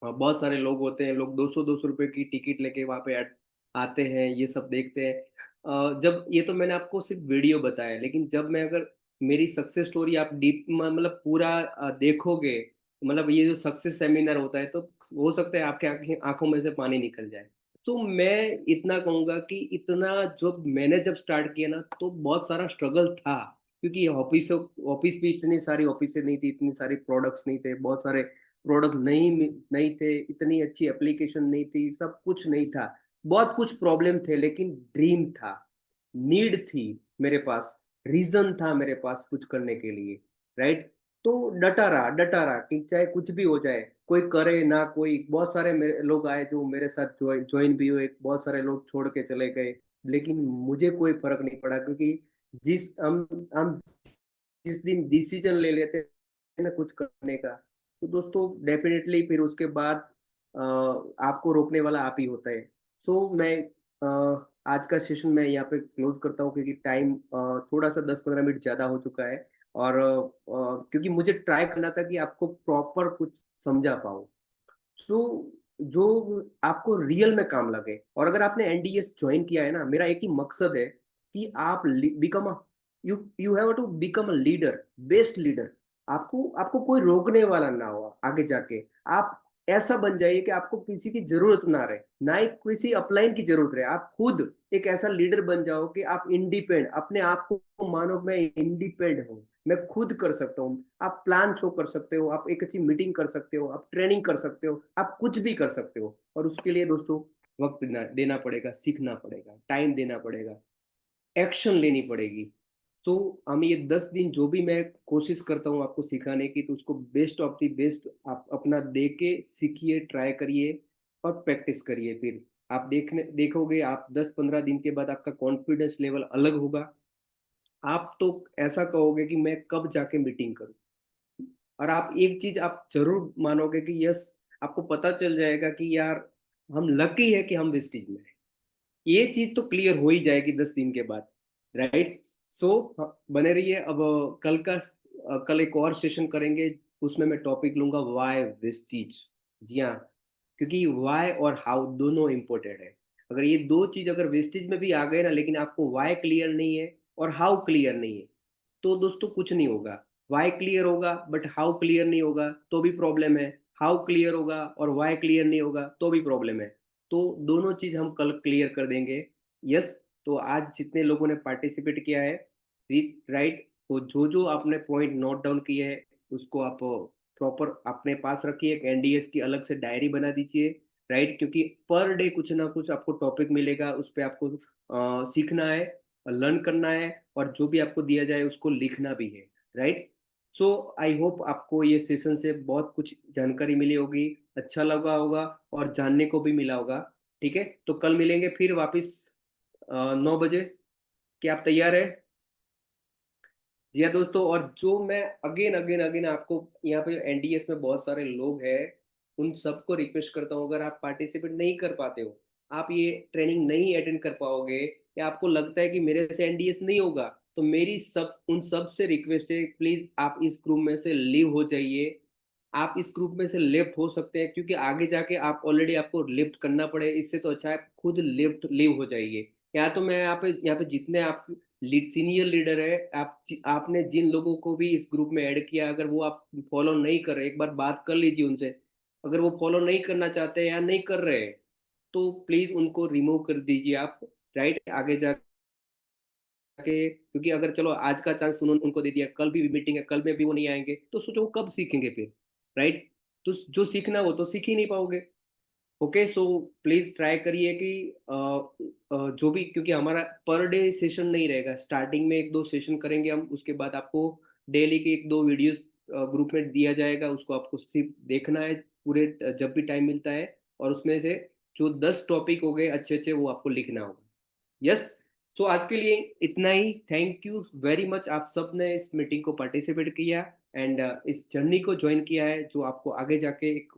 बहुत सारे लोग होते हैं, लोग 200 रुपए की टिकट लेके वहां पे आते हैं, ये सब देखते हैं। जब ये तो मैंने आपको सिर्फ वीडियो बताया, लेकिन जब मैं अगर मेरी सक्सेस स्टोरी आप डीप मतलब पूरा देखोगे, मतलब ये जो सक्सेस सेमिनार होता है तो हो सकता है आपके आंखों में से पानी निकल जाए। तो मैं इतना कहूंगा कि इतना जब मैंने जब स्टार्ट किया ना तो बहुत सारा स्ट्रगल था, क्योंकि ऑफिस ऑफिस भी इतनी सारी ऑफिस नहीं थी, इतनी सारी प्रोडक्ट्स नहीं थे, बहुत सारे प्रोडक्ट नहीं नहीं थे, इतनी अच्छी एप्लीकेशन नहीं थी, सब कुछ नहीं था। बहुत कुछ प्रॉब्लम थे लेकिन ड्रीम था, नीड थी मेरे पास, रीजन था मेरे पास कुछ करने के लिए। राइट। तो डटा रहा कि चाहे कुछ भी हो जाए, कोई करे ना कोई। बहुत सारे मेरे लोग आए जो मेरे साथ ज्वाइन भी हुए, बहुत सारे लोग छोड़ के चले गए, लेकिन मुझे कोई फर्क नहीं पड़ा, क्योंकि जिस हम जिस दिन डिसीजन ले लेते हैं ना कुछ करने का, तो दोस्तों डेफिनेटली फिर उसके बाद आपको रोकने वाला आप ही होता है। सो मैं आज का सेशन मैं यहाँ पे क्लोज करता हूँ, क्योंकि टाइम थोड़ा सा 10-15 मिनट ज़्यादा हो चुका है और क्योंकि मुझे ट्राई करना था कि आपको प्रॉपर कुछ समझा पाऊँ जो जो आपको रियल में काम लगे। और अगर आपने एनडीएस ज्वाइन किया है ना, मेरा एक ही मकसद है कि आप become a you you have to become a leader, best leader. आपको आपको कोई रोकने वाला ना हो आगे जाके। आप ऐसा बन जाइए कि आपको किसी की जरूरत ना रहे, ना ही किसी अपलाइन की जरूरत रहे। आप खुद एक ऐसा लीडर बन जाओ कि आप इंडिपेंडेंट, अपने आप को मानो मैं इंडिपेंडेंट हूँ, मैं खुद कर सकता हूँ। आप प्लान शो कर सकते हो, आप एक अच्छी मीटिंग कर सकते हो, आप ट्रेनिंग कर सकते हो, आप कुछ भी कर सकते हो। और उसके लिए दोस्तों वक्त देना पड़ेगा, सीखना पड़ेगा, टाइम देना पड़ेगा, एक्शन लेनी पड़ेगी। तो हम ये 10 दिन जो भी मैं कोशिश करता हूँ आपको सिखाने की, तो उसको बेस्ट ऑफ द बेस्ट आप अपना दे के सीखिए, ट्राई करिए और प्रैक्टिस करिए। फिर आप देखोगे, आप 10-15 दिन के बाद आपका कॉन्फिडेंस लेवल अलग होगा। आप तो ऐसा कहोगे कि मैं कब जाके मीटिंग करूं। और आप एक चीज आप जरूर मानोगे कि यस, आपको पता चल जाएगा कि यार हम लकी है कि हम वेस्टीज में हैं। ये चीज तो क्लियर हो ही जाएगी 10 दिन के बाद, राइट। सो बने रहिए। अब कल एक और सेशन करेंगे, उसमें मैं टॉपिक लूंगा वाई वेस्टीज। जी हाँ, क्योंकि वाई और हाउ दोनों इंपॉर्टेंट है। अगर ये दो चीज अगर वेस्टेज में भी आ गए ना, लेकिन आपको वाई क्लियर नहीं है और हाउ क्लियर नहीं है, तो दोस्तों कुछ नहीं होगा। वाई क्लियर होगा बट हाउ क्लियर नहीं होगा तो भी प्रॉब्लम है। हाउ क्लियर होगा और वाई क्लियर नहीं होगा तो भी प्रॉब्लम है। तो दोनों चीज हम कल क्लियर कर देंगे। यस। तो आज जितने लोगों ने पार्टिसिपेट किया है, राइट, तो जो जो आपने पॉइंट नोट डाउन किए हैं उसको आप प्रॉपर अपने पास रखिए। एक एनडीएस की अलग से डायरी बना दीजिए, राइट, क्योंकि पर डे कुछ ना कुछ आपको टॉपिक मिलेगा, उस पर आपको सीखना है, लर्न करना है, और जो भी आपको दिया जाए उसको लिखना भी है, राइट। सो आई होप आपको ये सेशन से बहुत कुछ जानकारी मिली होगी, अच्छा लगा होगा और जानने को भी मिला होगा। ठीक है, तो कल मिलेंगे फिर वापस 9 बजे। क्या आप तैयार है? जी हाँ दोस्तों, और जो मैं अगेन अगेन अगेन आपको, यहाँ पे एनडीएस में बहुत सारे लोग हैं, उन सबको रिक्वेस्ट करता हूँ, अगर आप पार्टिसिपेट नहीं कर पाते हो, आप ये ट्रेनिंग नहीं अटेंड कर पाओगे, या आपको लगता है कि मेरे से एनडीएस नहीं होगा, तो मेरी उन सब से रिक्वेस्ट है, प्लीज आप इस ग्रुप में से लीव हो जाइए। आप इस ग्रुप में से लेफ्ट हो सकते हैं, क्योंकि आगे जाके आप ऑलरेडी आपको लिफ्ट करना पड़े, इससे तो अच्छा है आप खुद लिफ्ट लीव हो जाइए। या तो मैं यहाँ पे जितने आप सीनियर लीडर है, आपने जिन लोगों को भी इस ग्रुप में ऐड किया, अगर वो आप फॉलो नहीं कर रहे, एक बार बात कर लीजिए उनसे। अगर वो फॉलो नहीं करना चाहते या नहीं कर रहे, तो प्लीज उनको रिमूव कर दीजिए आप, राइट। आगे जाके, क्योंकि अगर चलो आज का चांस उन्होंने उनको दे दिया, कल भी मीटिंग है, कल में भी वो नहीं आएंगे, तो सोचो वो कब सीखेंगे फिर, राइट। तो जो सीखना वो तो सीख ही नहीं पाओगे। ओके, सो प्लीज ट्राई करिए कि जो भी, क्योंकि हमारा पर डे सेशन नहीं रहेगा, स्टार्टिंग में 1-2 सेशन करेंगे हम, उसके बाद आपको डेली के 1-2 वीडियोस ग्रुप में दिया जाएगा, उसको आपको सिर्फ देखना है पूरे जब भी टाइम मिलता है, और उसमें से जो 10 टॉपिक हो गए अच्छे अच्छे वो आपको लिखना होगा। यस। सो आज के लिए इतना ही। थैंक यू वेरी मच, आप सब ने इस मीटिंग को पार्टिसिपेट किया एंड इस जर्नी को ज्वाइन किया है, जो आपको आगे जाके एक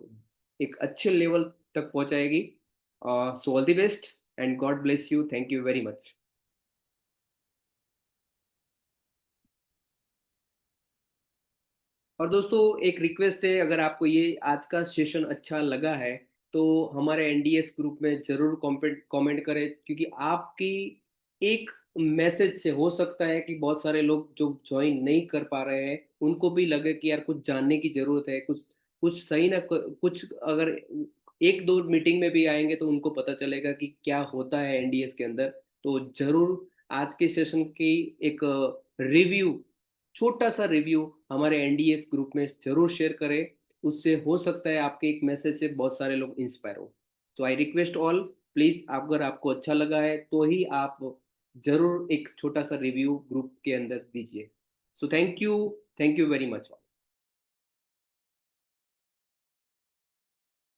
एक अच्छे लेवल तक पहुंचाएगी। So all the best and God bless you, thank you very much. और दोस्तों एक रिक्वेस्ट है, अगर आपको ये आज का सेशन अच्छा लगा है, तो हमारे एनडीएस ग्रुप में जरूर कमेंट कमेंट करें, क्योंकि आपकी एक मैसेज से हो सकता है कि बहुत सारे लोग जो ज्वाइन नहीं कर पा रहे हैं उनको भी लगे कि यार कुछ जानने की जरूरत है, कुछ कुछ सही ना कुछ, अगर 1-2 मीटिंग में भी आएंगे तो उनको पता चलेगा कि क्या होता है एनडीएस के अंदर। तो जरूर आज के सेशन की एक रिव्यू, छोटा सा रिव्यू हमारे एनडीएस ग्रुप में जरूर शेयर करें। उससे हो सकता है आपके एक मैसेज से बहुत सारे लोग इंस्पायर हो। तो आई रिक्वेस्ट ऑल, प्लीज अगर आपको अच्छा लगा है तो ही आप जरूर एक छोटा सा रिव्यू ग्रुप के अंदर दीजिए। So thank you very much.